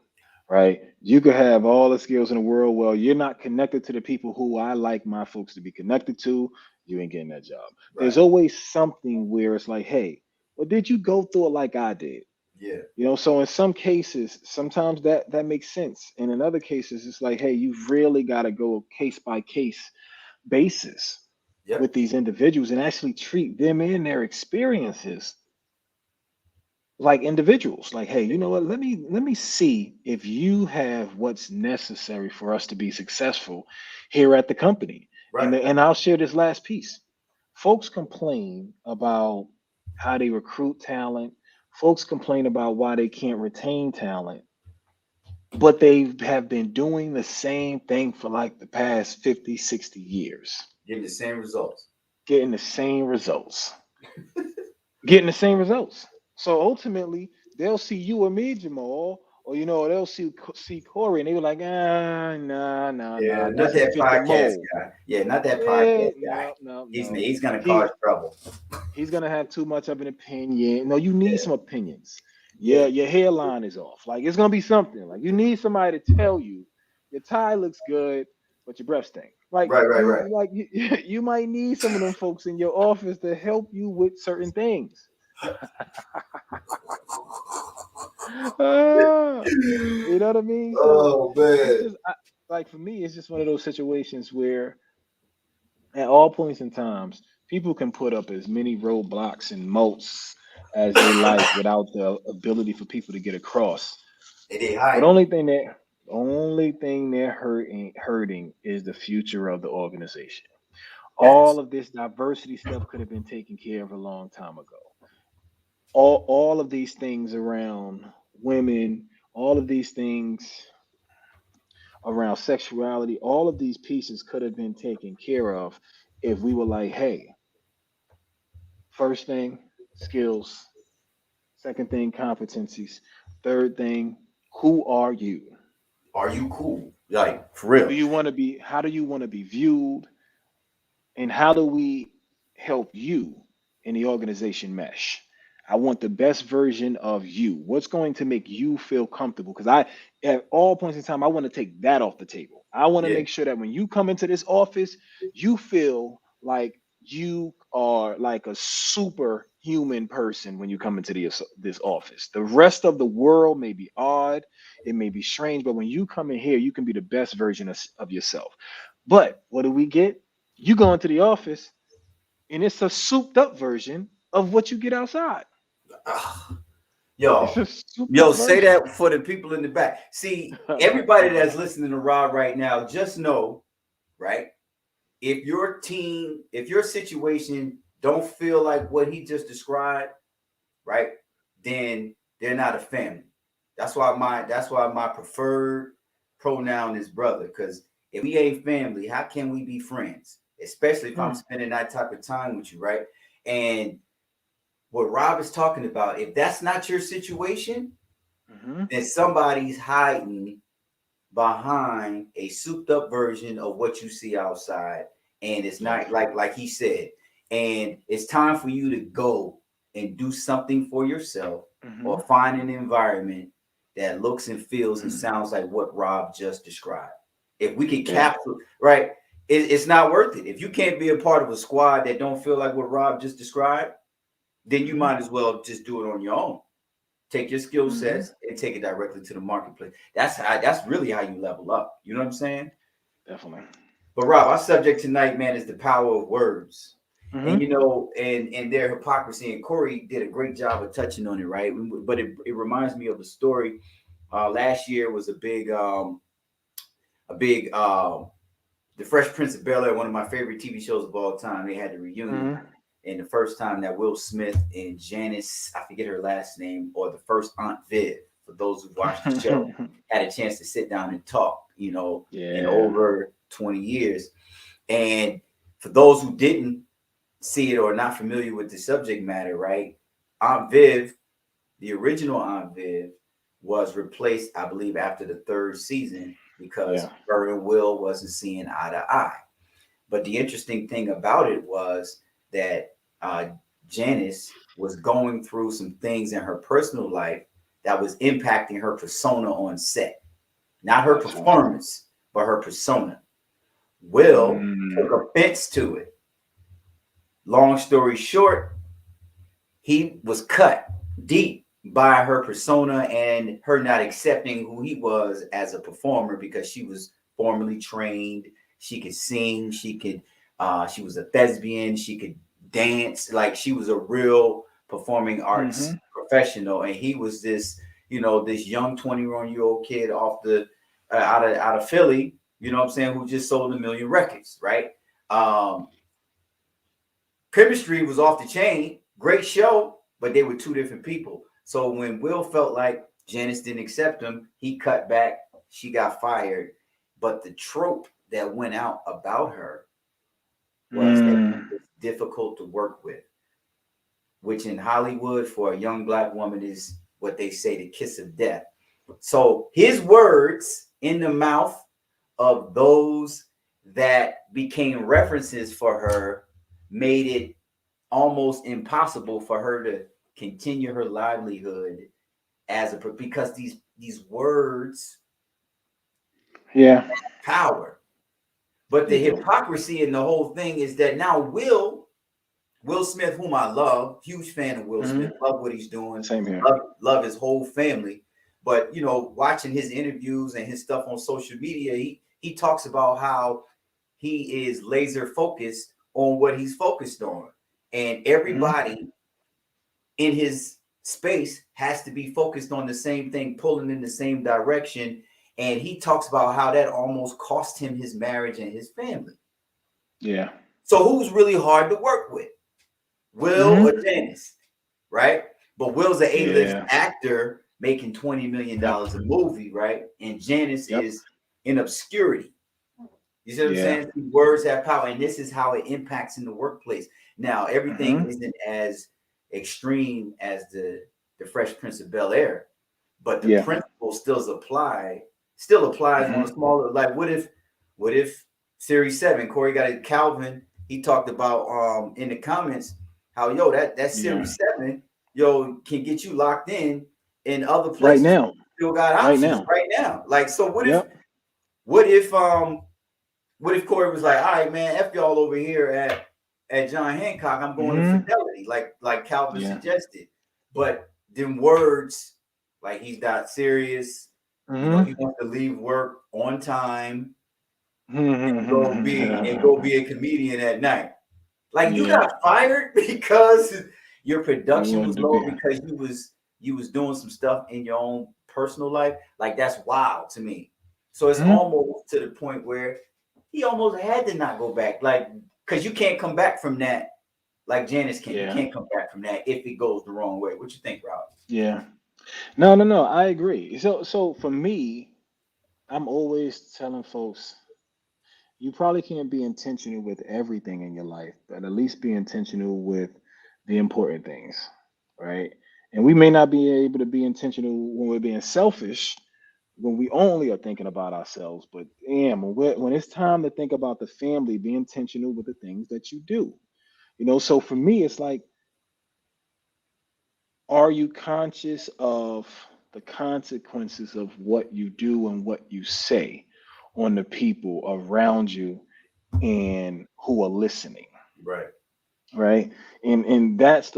right? You could have all the skills in the world. Well, you're not connected to the people who I like my folks to be connected to. You ain't getting that job. There's Right. always something where it's like, hey, well, did you go through it like I did? Yeah. You know, so in some cases, sometimes that makes sense. And in other cases, it's like, hey, you've really got to go case by case basis with Yep. these individuals and actually treat them and their experiences like individuals. Like, hey, you know what, let me see if you have what's necessary for us to be successful here at the company. and Right. and I'll share this last piece. Folks complain about how they recruit talent. Folks complain about why they can't retain talent, but they have been doing the same thing for like the past 50, 60 years. Getting the same results. getting the same results. Getting the same results. So ultimately, they'll see you or me, Jamal, or they'll see Corey, and they were like, nah, Yeah, not doesn't that fit the podcast mold. guy. Yeah, not that Yeah, podcast guy. no, no, He's no. he's gonna cause He trouble. he's gonna have too much of an opinion. No, you need Yeah, some opinions. yeah, Yeah, your hairline is off. Like it's gonna be something. Like you need somebody to tell you your tie looks good, but your breath stink. Like right, right, you right. like you, you might need some of them folks in your office to help you with certain things. Ah, you know what I mean? So Oh it's man. just like for me, it's just one of those situations where at all points in times, people can put up as many roadblocks and moats as they like without the ability for people to get across. And they But hiding. only thing they're hurting is the future of the organization. All Facts. of this diversity stuff could have been taken care of a long time ago. All of these things around women, all of these things around sexuality, all of these pieces could have been taken care of if we were like, hey, first thing, skills. Second thing, competencies. Third thing, who are you? Are you cool? Like for Who do real? you want to be? How do you want to be viewed? And how do we help you in the organization mesh? I want the best version of you. What's going to make you feel comfortable? Because at all points in time, I want to take that off the table. I want to Yeah. make sure that when you come into this office, you feel like you are like a superhuman person when you come into this office. The rest of the world may be odd, it may be strange, but when you come in here, you can be the best version of yourself. But what do we get? You go into the office and it's a souped up version of what you get outside. Ah, It's yo, a souped yo, up say version. that for the people in the back. See, everybody that's listening to Rob right now, just know, right? If your team, if your situation don't feel like what he just described, right, then they're not a family. That's why my preferred pronoun is brother. Because if we ain't family, how can we be friends? Especially if I'm Mm, spending that type of time with you, right? And what Rob is talking about, if that's not your situation, mhm. then somebody's hiding behind a souped up version of what you see outside. And it's Yes. not like he said. And it's time for you to go and do something for yourself or Mhm. find an environment that looks and feels and Mm. sounds like what Rob just described. If we can Yeah. capture, right, it's not worth it. If you can't be a part of a squad that don't feel like what Rob just described, then you Mhm. might as well just do it on your own. Take your skill Mhm. sets and take it directly to the marketplace. That's really how you level up. You know what I'm saying? Definitely. But Rob, our subject tonight, man, is the power of words. And Mhm. and their hypocrisy. And Corey did a great job of touching on it, right? But it reminds me of a story. Last year was a big The Fresh Prince of Bel Air, one of my favorite TV shows of all time. They had the reunion, Mhm. and the first time that Will Smith and Janice, I forget her last name, or the first Aunt Viv, for those who watched the show, had a chance to sit down and talk, in Yeah. over 20 years. And for those who didn't see it or not familiar with the subject matter, right? Aunt Viv, the original Aunt Viv, was replaced, I believe, after the third season because Yeah. her and Will wasn't seeing eye to eye. But the interesting thing about it was that Janice was going through some things in her personal life that was impacting her persona on set, not her Gotcha. performance, but her persona. Will took Mm. offense to it. Long story short, he was cut deep by her persona and her not accepting who he was as a performer because she was formally trained. She could sing. She was a thespian. She could dance. Like she was a real performing arts Mhm. professional. And he was this young 21-year-old kid off the out of Philly. You know what I'm saying? Who just sold 1 million records, right? Um, Chemistry was off the chain. Great show, but they were two different people. So when Will felt like Janice didn't accept him, he cut back. She got fired. But the trope that went out about her was that she Mm. was difficult to work with, which in Hollywood for a young black woman is what they say the kiss of death. So his words in the mouth of those that became references for her made it almost impossible for her to continue her livelihood as a, because these words power. But the hypocrisy in the whole thing is that now Will Smith, whom I love, huge fan of Will Smith, love what he's doing, Same here. Love his whole family. But you know, watching his interviews and his stuff on social media, he talks about how he is laser focused on what he's focused on, and everybody in his space has to be focused on the same thing, pulling in the same direction. And he talks about how that almost cost him his marriage and his family. Yeah. So who's really hard to work with? Will or Janice, right? But Will's an A-list actor making $20 million a movie, right? And Janice is in obscurity. You see what I'm saying? Words have power, and this is how it impacts in the workplace. Now, everything isn't as extreme as the Fresh Prince of Bel-Air, but the principle still applies on a smaller. Like, what if Series 7, Corey got it, Calvin, he talked about in the comments how that Series 7 can get you locked in other places right now. Still got options right now. Like, so what if Corey was like, all right, man, F y'all over here at John Hancock, I'm going to Fidelity, like Calvin suggested. But them words, like he's not serious, you know, he wants to leave work on time and go be a comedian at night. Like you got fired because your production was low because you was doing some stuff in your own personal life. Like that's wild to me. So it's almost to the point where he almost had to not go back. Like, because you can't come back from that like Janice can. You can't come back from that if it goes the wrong way. What you think, Rob? Yeah. No, I agree. So for me, I'm always telling folks, you probably can't be intentional with everything in your life, but at least be intentional with the important things, right? And we may not be able to be intentional when we're being selfish, when we only are thinking about ourselves, but when it's time to think about the family, be intentional with the things that you do. You know, so for me, it's like, are you conscious of the consequences of what you do and what you say on the people around you and who are listening? Right. And that's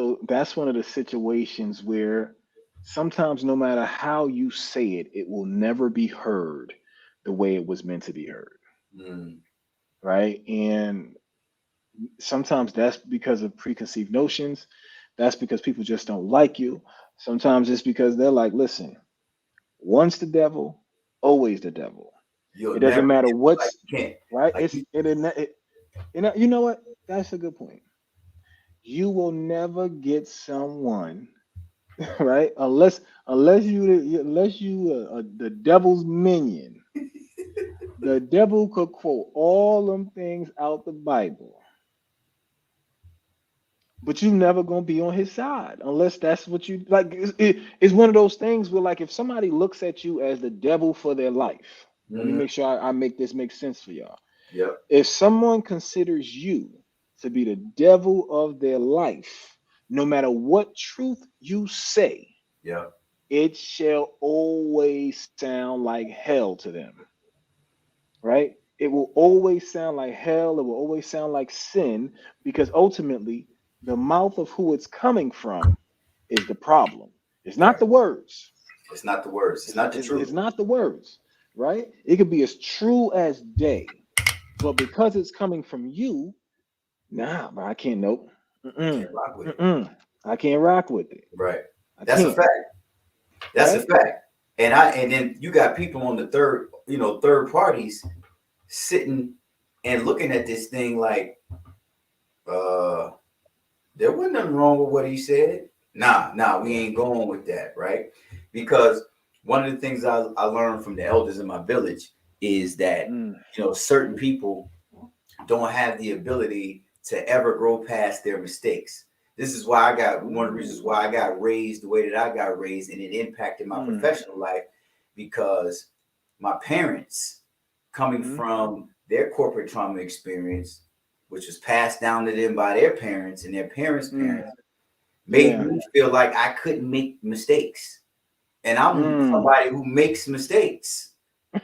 one of the situations where sometimes no matter how you say it, it will never be heard the way it was meant to be heard. Right. And sometimes that's because of preconceived notions. That's because people just don't like you. Sometimes it's because they're like, listen, once the devil, always the devil. It doesn't matter what's right. You know what? That's a good point. You will never get someone right unless you the devil's minion. The devil could quote all them things out the Bible, but you never gonna be on his side unless that's what you like. It's one of those things where, like, if somebody looks at you as the devil for their life, let me make sure I make this make sense for y'all. If someone considers you to be the devil of their life, no matter what truth you say, it shall always sound like hell to them. Right? It will always sound like hell. It will always sound like sin, because ultimately the mouth of who it's coming from is the problem. It's not the words. It's not the words. It's not the truth. It's not the words, right? It could be as true as day, but because it's coming from you, but I can't. Nope. I can't rock with it. Right. That's a fact. That's a fact. And then you got people on the third parties sitting and looking at this thing like, there wasn't nothing wrong with what he said. Nah, we ain't going with that, right? Because one of the things I learned from the elders in my village is that certain people don't have the ability to ever grow past their mistakes. This is why I got one of the reasons why I got raised the way that I got raised, and it impacted my professional life, because my parents, coming from their corporate trauma experience, which was passed down to them by their parents and their parents' parents, made me feel like I couldn't make mistakes. And I'm somebody who makes mistakes.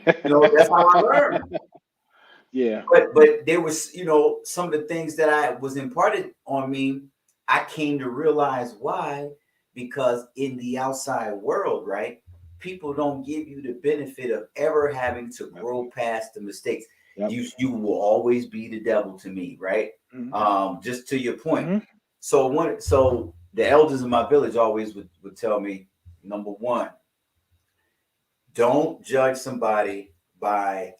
You know, that's how I learned. Yeah. But there was, you know, some of the things that I was imparted on me, I came to realize why, because in the outside world, right, people don't give you the benefit of ever having to grow past the mistakes. Yep. You will always be the devil to me, right? Just to your point. So the elders in my village always would tell me, number one, don't judge somebody by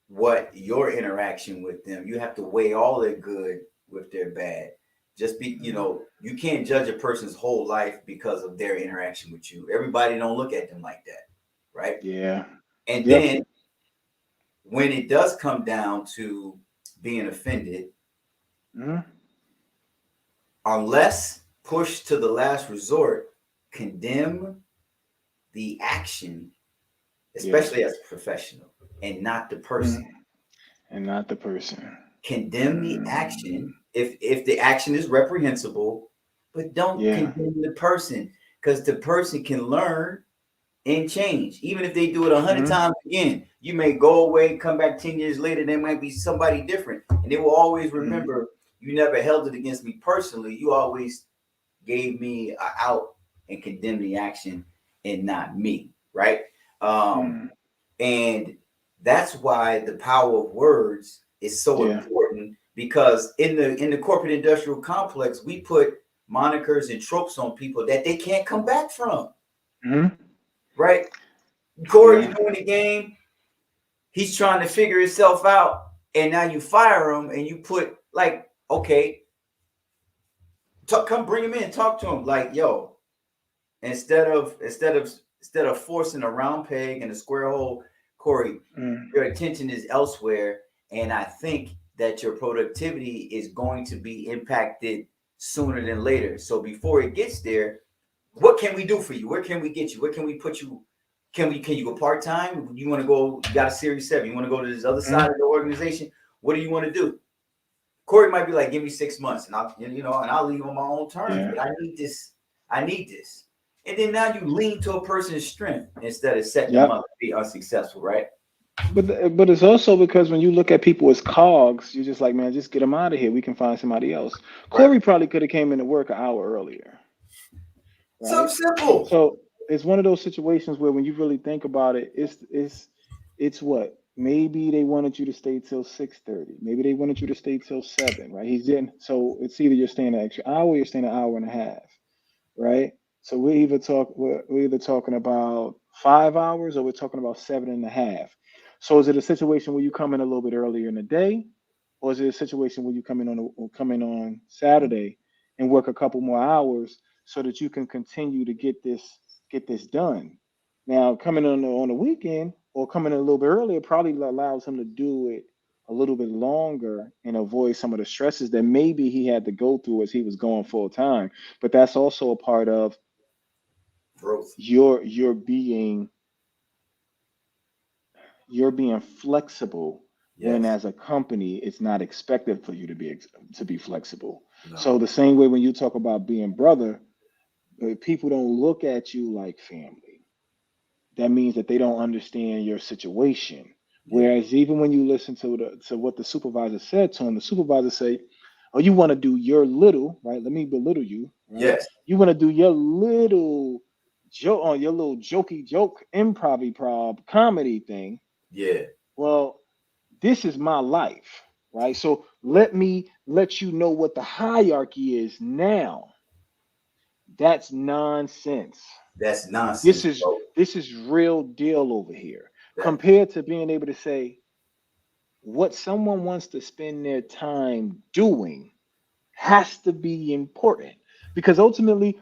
what your interaction with them. You have to weigh all their good with their bad. Just be, you know, you can't judge a person's whole life because of their interaction with you. Everybody don't look at them like that, right? Yeah. And then when it does come down to being offended, unless pushed to the last resort, condemn the action, especially as a professional, and not the person. And not the person. Condemn the action if the action is reprehensible, but don't condemn the person, because the person can learn and change. Even if they do it 100 times again, you may go away, come back 10 years later, there might be somebody different, and they will always remember you never held it against me personally. You always gave me an out and condemned the action and not me, right? And that's why the power of words is so important, because in the corporate industrial complex, we put monikers and tropes on people that they can't come back from. Right? Corey, you know, in the game, he's trying to figure himself out, and now you fire him and you put, like, okay, come bring him in, talk to him, like, yo, instead of forcing a round peg in a square hole, Corey, your attention is elsewhere, and I think that your productivity is going to be impacted sooner than later. So before it gets there, what can we do for you? Where can we get you? Where can we put you? Can you go part-time? You want to go, you got a Series 7, you want to go to this other side of the organization? What do you want to do? Corey might be like, give me 6 months, and I'll leave on my own terms. But I need this. And then now you lean to a person's strength instead of setting them up to be unsuccessful, right? But it's also because when you look at people as cogs, you're just like, man, just get them out of here. We can find somebody else. Right. Corey probably could have came into work an hour earlier. Right? Something simple. So it's one of those situations where when you really think about it, it's what? Maybe they wanted you to stay till 6:30. Maybe they wanted you to stay till 7, right? He's in. So it's either you're staying an extra hour or you're staying an hour and a half, right? So we're either talking about 5 hours or we're talking about 7.5. So is it a situation where you come in a little bit earlier in the day, or is it a situation where you come in on Saturday and work a couple more hours so that you can continue to get this done? Now, coming on the weekend or coming in a little bit earlier probably allows him to do it a little bit longer and avoid some of the stresses that maybe he had to go through as he was going full time. But that's also a part of growth. You're being flexible when, as a company, it's not expected for you to be flexible. No. So the same way when you talk about being brother, people don't look at you like family. That means that they don't understand your situation. Whereas even when you listen to what the supervisor said to him, the supervisor say, "Oh, you want to do your little, right? Let me belittle you. Right? Yes. You want to do your little joke on your little jokey joke improv comedy thing. Yeah. Well, this is my life, right? So let me let you know what the hierarchy is now. That's nonsense. That's nonsense. This is real deal over here. Compared to being able to say what someone wants to spend their time doing has to be important, because ultimately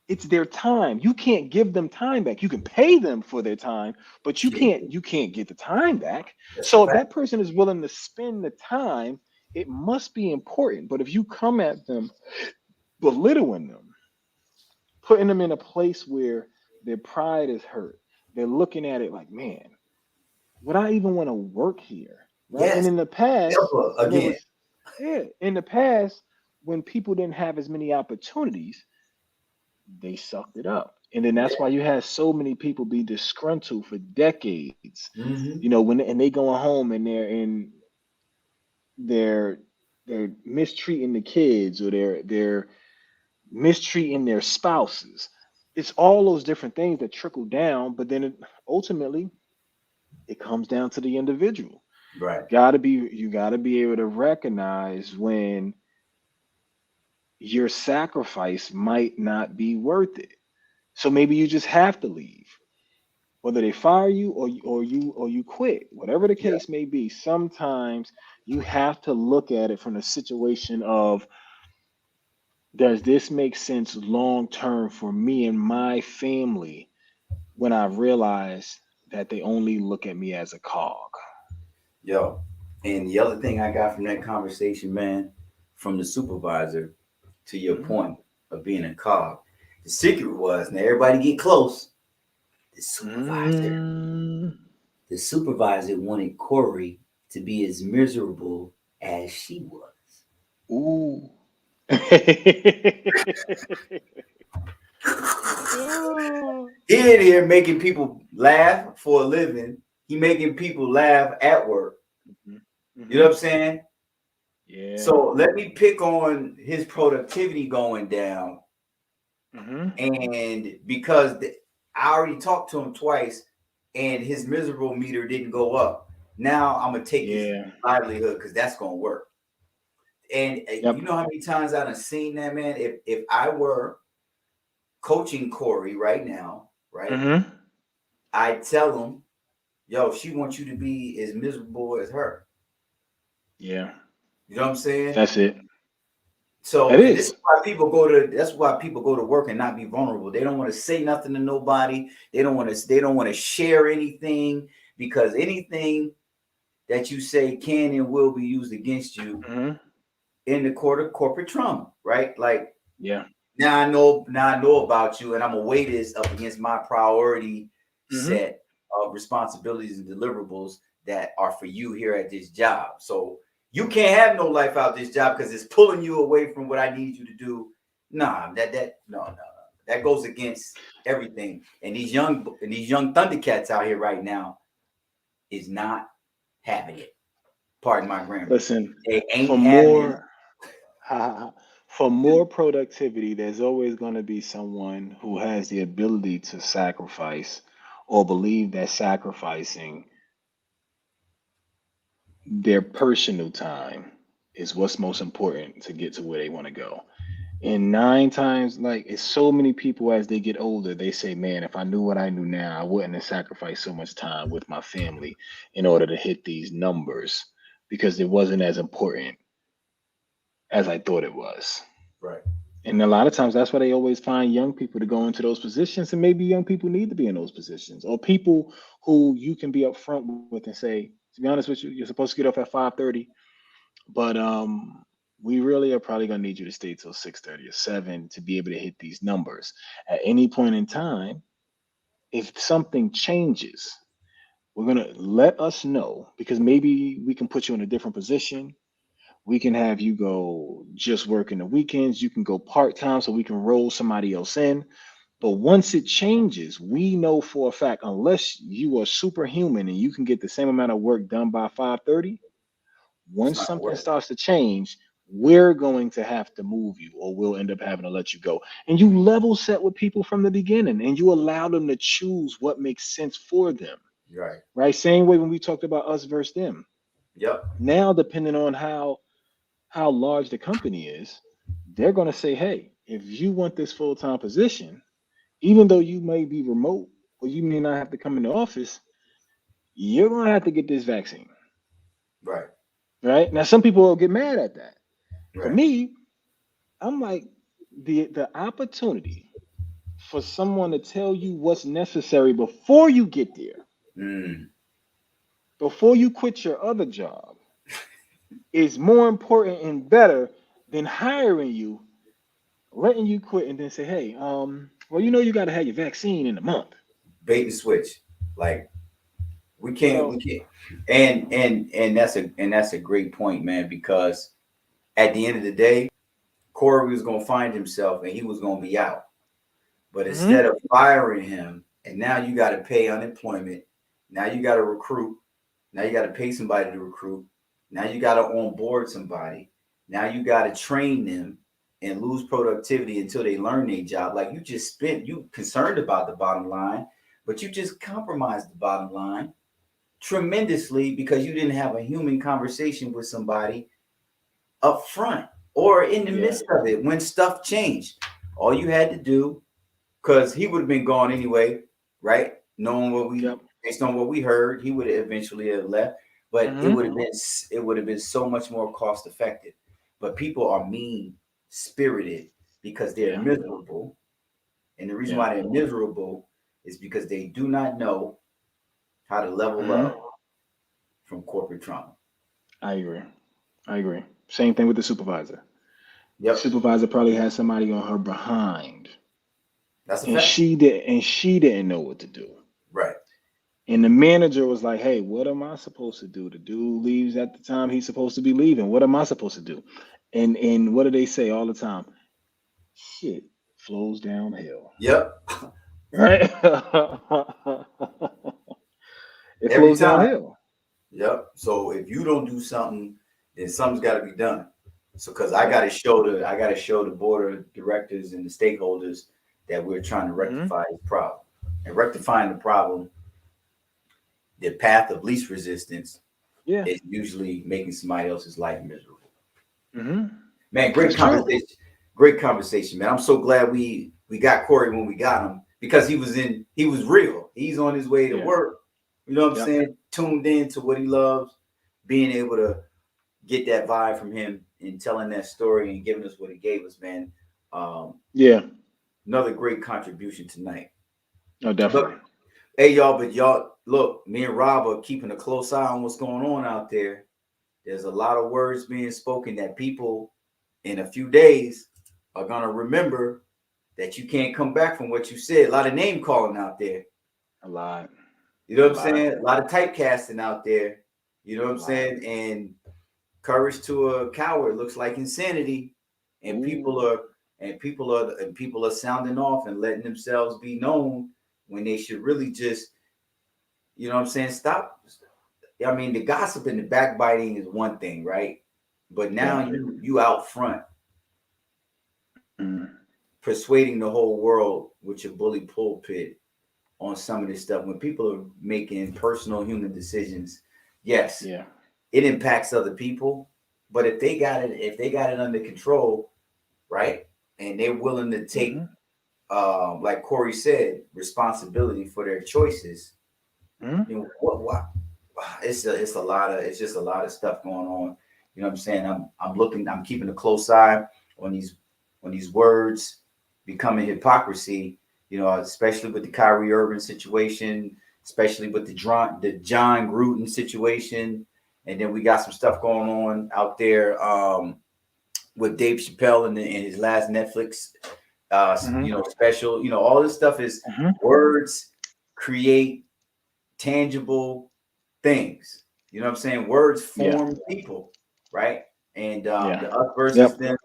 it's their time. You can't give them time back. You can pay them for their time, but you can't get the time back. So if that person is willing to spend the time it must be important. But if you come at them belittling them, putting them in a place where their pride is hurt, they're looking at it like, man, would I even want to work here? Right. And Yes. in the past, Ever when it again. was, yeah, in the past, when people didn't have as many opportunities, they sucked it up. And then that's Yeah. why you had so many people be disgruntled for decades. You Mm-hmm. know, when and they going home and they're they're mistreating the kids or they're mistreating their spouses. It's all those different things that trickle down, but then ultimately it comes down to the individual. Right. You gotta be able to recognize when your sacrifice might not be worth it. So maybe you just have to leave. Whether they fire you or you quit, whatever the Yeah. case may be, sometimes you have to look at it from the situation of, does this make sense long term for me and my family when I realize that they only look at me as a cog? Yo. And the other thing I got from that conversation, man, from the supervisor, to your Mhm. point of being a cog, the secret was now everybody get close. The supervisor, Mm. the supervisor wanted Corey to be as miserable as she was. Ooh. Oh. He in here making people laugh for a living. He making people laugh at work. Mhm. You know what Mhm. I'm saying? Yeah. So let me pick on his productivity going down. Mhm. And because I already talked to him twice and his miserable meter didn't go up, now I'm going to take his Yeah. livelihood because that's going to work. And you Yep. know how many times I've seen that, man? If I were coaching Corey right now, right, Mhm. I tell him, yo, she wants you to be as miserable as her. Yeah. You know what I'm saying? That's it. So, That and this is is. why people go to that's why people go to work and not be vulnerable. They don't want to say nothing to nobody. They don't want to share anything because anything that you say can and will be used against you Mhm. in the court of corporate trauma, right? Like Yeah. now I know about you and I'm gonna weigh this up against my priority Mhm. set of responsibilities and deliverables that are for you here at this job. So you can't have no life out this job because it's pulling you away from what I need you to do. Nah, no. That goes against everything. And these young Thundercats out here right now is not having it. Pardon my grammar. Listen, They for ain't having it. more for more productivity, there's always going to be someone who has the ability to sacrifice or believe that sacrificing their personal time is what's most important to get to where they want to go. And nine times, like, it's so many people as they get older, they say, man, if I knew what I knew now, I wouldn't have sacrificed so much time with my family in order to hit these numbers because it wasn't as important as I thought it was. Right. And a lot of times that's why they always find young people to go into those positions. And maybe young people need to be in those positions or people who you can be upfront with and say, to be honest with you, you're supposed to get off at 5:30, but we really are probably gonna need you to stay till 6:30 or 7 to be able to hit these numbers. At any point in time, if something changes, we're gonna let us know because maybe we can put you in a different position. We can have you go just work in the weekends. You can go part time so we can roll somebody else in. But once it changes, we know for a fact, unless you are superhuman and you can get the same amount of work done by 5:30, It's once not gonna something work. starts to change, we're going to have to move you or we'll end up having to let you go. And you level set with people from the beginning and you allow them to choose what makes sense for them. Right. Right? Same way when we talked about us versus them. Yep. Now, depending on how large the company is, they're going to say, hey, if you want this full time position, even though you may be remote or you may not have to come in the office, you're going to have to get this vaccine. Right. Right now, some people will get mad at that. For Right. me, I'm like, the opportunity for someone to tell you what's necessary before you get there, Mm. before you quit your other job, is more important and better than hiring you, letting you quit, and then say, "Hey, well, you got to have your vaccine in a month." Bait and switch. Like we So, can't. And that's a great point, man. Because at the end of the day, Corey was gonna find himself and he was gonna be out. But instead mhm, of firing him, and now you got to pay unemployment. Now you got to recruit. Now you got to pay somebody to recruit. Now you got to onboard somebody. Now you got to train them and lose productivity until they learn their job. Like you concerned about the bottom line, but you just compromised the bottom line tremendously because you didn't have a human conversation with somebody up front or in the yeah, midst of it when stuff changed. All you had to do, because he would have been gone anyway, right? Knowing what we, yep, based on what we heard, he would have eventually have left. But mhm, it would have been so much more cost effective. But people are mean spirited because they're yeah, miserable, and the reason yeah, why they're miserable is because they do not know how to level mhm. up from corporate trauma. I agree. I agree. Same thing with the supervisor. Yep, Supervisor probably had somebody on her behind, that's a and fact. she didn't know what to do. Right. And the manager was like, "Hey, what am I supposed to do? The dude leaves at the time he's supposed to be leaving. What am I supposed to do?" And what do they say all the time? Shit flows downhill, Yep. right? It Every flows time. downhill. Yep. So if you don't do something, then something's got to be done. So because Yep. I got to show the board of directors and the stakeholders that we're trying to Hmm. rectify this problem. And rectifying the problem, the path of least resistance Yeah. is usually making somebody else's life miserable. Hmm. Man, That's great true. conversation. Great conversation, man. I'm so glad we got Corey when we got him because he was real. He's on his way to Yeah. work. You know what I'm Yep. saying? Tuned in to what he loves, being able to get that vibe from him and telling that story and giving us what he gave us, man. Um, Yeah. Another great contribution tonight. No, Look, definitely. hey y'all, but y'all look, me and Rob are keeping a close eye on what's going on out there. There's a lot of words being spoken that people in a few days are gonna remember that you can't come back from what you said. A lot of name calling out there. A lot. You know A what I'm lot. saying? A lot of typecasting out there. You know what A I'm lot. saying? And courage to a coward looks like insanity, and Ooh. people are sounding off and letting themselves be known when they should really just, you know what I'm saying, stop. I mean, the gossip and the backbiting is one thing, right? But Yeah. now you out front Mm. persuading the whole world with your bully pulpit on some of this stuff when people are making personal human decisions. Yes, Yeah. it impacts other people, but if they got it under control, right, and they're willing to take, Hmm. like Corey said, responsibility for their choices, Hmm. you know what it's a lot of, it's just a lot of stuff going on. You know what I'm saying? I'm keeping a close eye on these words becoming hypocrisy, you know, especially with the Kyrie Irving situation, especially with the John Gruden situation. And then we got some stuff going on out there, with Dave Chappelle in his last Netflix, Hmm. special. You know, all this stuff is Hmm. words create tangible things. You know what I'm saying? Words Yeah. form people, right? And Yeah. the us versus Yep. them,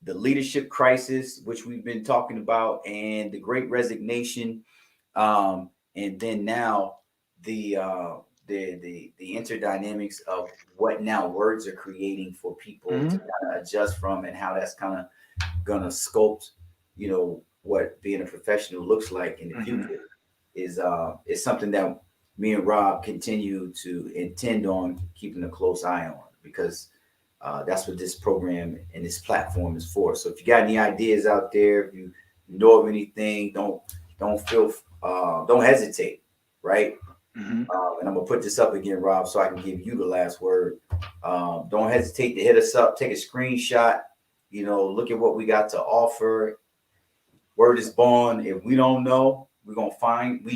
the leadership crisis, which we've been talking about, and the great resignation, and then now the the interdynamics of what now words are creating for people to Hmm. kind of adjust from, and how that's kind of gonna sculpt, what being a professional looks like in the Hmm. future is something that me and Rob continue to intend on keeping a close eye on, because that's what this program and this platform is for. So if you got any ideas out there, if you know of anything, don't hesitate, right? Hmm. And I'm gonna put this up again, Rob, so I can give you the last word. Don't hesitate to hit us up, take a screenshot, look at what we got to offer. Word is born. If we don't know, we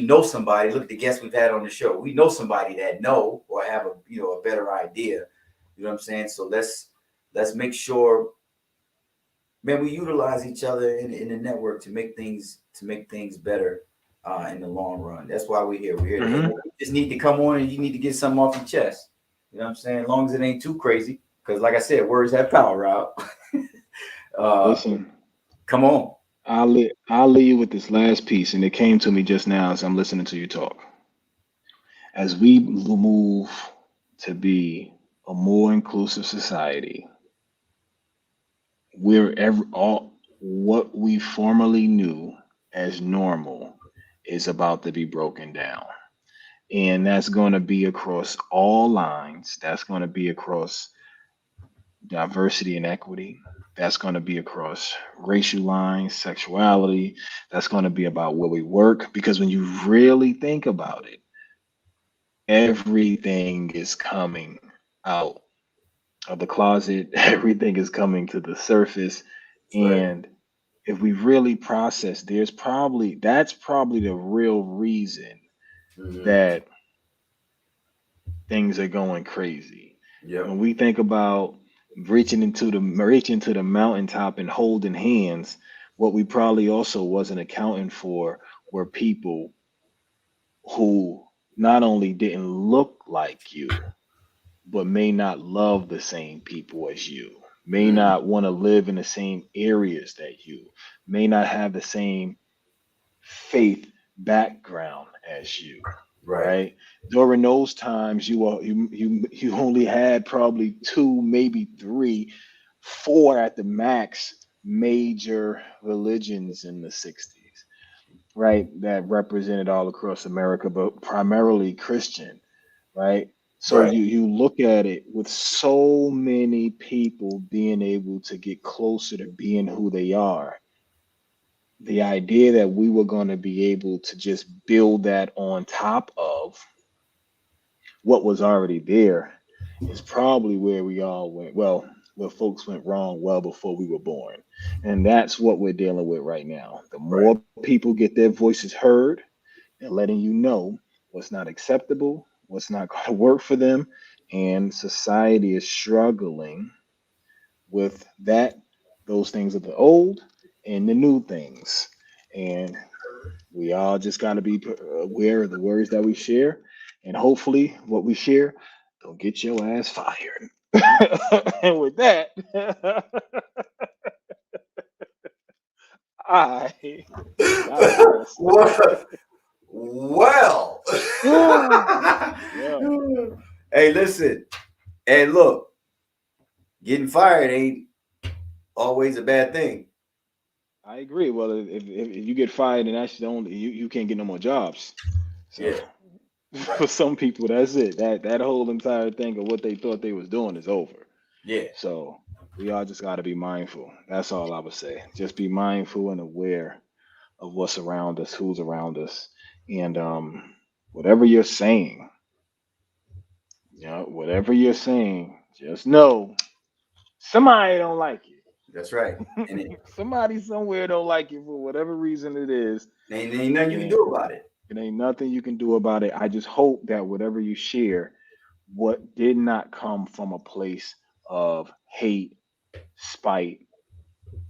know somebody. Look at the guests we've had on the show. We know somebody that know or have a better idea. You know what I'm saying? So let's make sure, man, we utilize each other in the network to make things better in the long run. That's why we're here. We're here. Mm-hmm. You just need to come on and you need to get something off your chest. You know what I'm saying? As long as it ain't too crazy, because like I said, words have power, Rob. Listen, Come on. I'll leave you with this last piece, and it came to me just now as I'm listening to you talk. As we move to be a more inclusive society, all what we formerly knew as normal is about to be broken down. And that's going to be across all lines. That's going to be across diversity and equity. That's going to be across racial lines, sexuality. That's going to be about where we work. Because when you really think about it, everything is coming out of the closet, everything is coming to the surface. That's right. And if we really process, that's probably the real reason Mm-hmm. that things are going crazy. Yep. When we think about reaching to the mountaintop and holding hands, what we probably also wasn't accounting for were people who not only didn't look like you, but may not love the same people as you, may Mm-hmm. not want to live in the same areas that you, may not have the same faith background as you, Right. right? During those times, you only had probably two, maybe three, four at the max major religions in the 60s, right? That represented all across America, but primarily Christian, right? So Right. you look at it with so many people being able to get closer to being who they are, the idea that we were going to be able to just build that on top of what was already there is probably where we all went, well, where folks went wrong well before we were born. And that's what we're dealing with right now. The Right. more people get their voices heard and letting you know what's not acceptable, what's not going to work for them, and society is struggling with those things of the old and the new things. And we all just got to be aware of the words that we share, and hopefully, what we share don't get your ass fired. And with that, I digress. Well, well. Yeah, Hey, listen. Hey, look. Getting fired ain't always a bad thing. I agree. Well, if you get fired, and that's the only you can't get no more jobs. Yeah. So Right. for some people, that's it. That whole entire thing of what they thought they was doing is over. Yeah. So we all just got to be mindful. That's all I would say. Just be mindful and aware of what's around us, who's around us, and whatever you're saying, whatever you're saying, just know somebody don't like That's right. And you. Somebody somewhere don't like you for whatever reason it is, ain't nothing you can and do about it. it ain't nothing you can do about it. I just hope that whatever you share, what did not come from a place of hate, spite,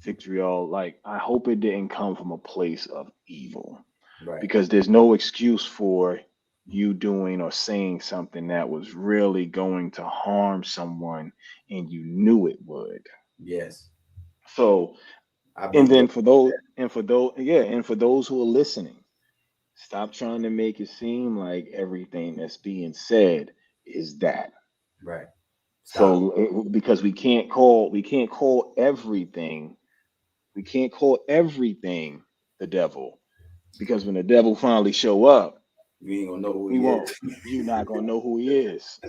vitriol, like I hope it didn't come from a place of evil, Right. because there's no excuse for you doing or saying something that was really going to harm someone and you knew it would. Yes. So, I'll be and there. then for those who are listening, stop trying to make it seem like everything that's being said is that. Right. Stop. So because we can't call everything the devil, because when the devil finally show up, You ain't gonna know who we he won't is. you're not gonna know who he is.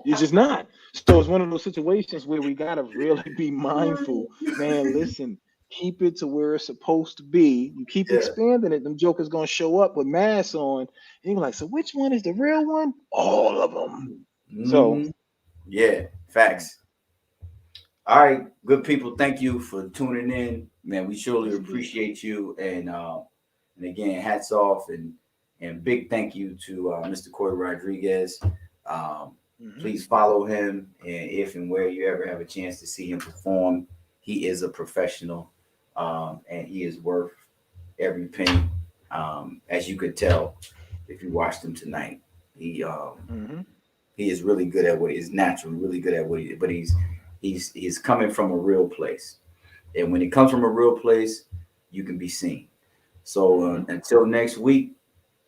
You're just not. So it's one of those situations where we gotta really be mindful. Man, listen, keep it to where it's supposed to be. You keep Yeah. expanding it, them jokers gonna show up with masks on, and you're like, so which one is the real one? All of them. So Hmm. Yeah. Facts. All right, good people. Thank you for tuning in, man. We surely yes, indeed. appreciate you, and again, hats off and big thank you to Mr. Corey Rodriguez. Please follow him, and if and where you ever have a chance to see him perform, he is a professional, and he is worth every penny. As you could tell if you watched him tonight, he is really good at what he is, naturally really good at what he. But he's coming from a real place, and when he comes from a real place, you can be seen. So until next week,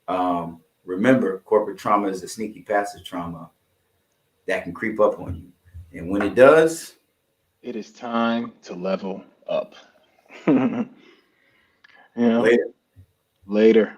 remember, corporate trauma is a sneaky passive trauma that can creep up on you. And when it does, it is time to level up. Yeah. later. Later.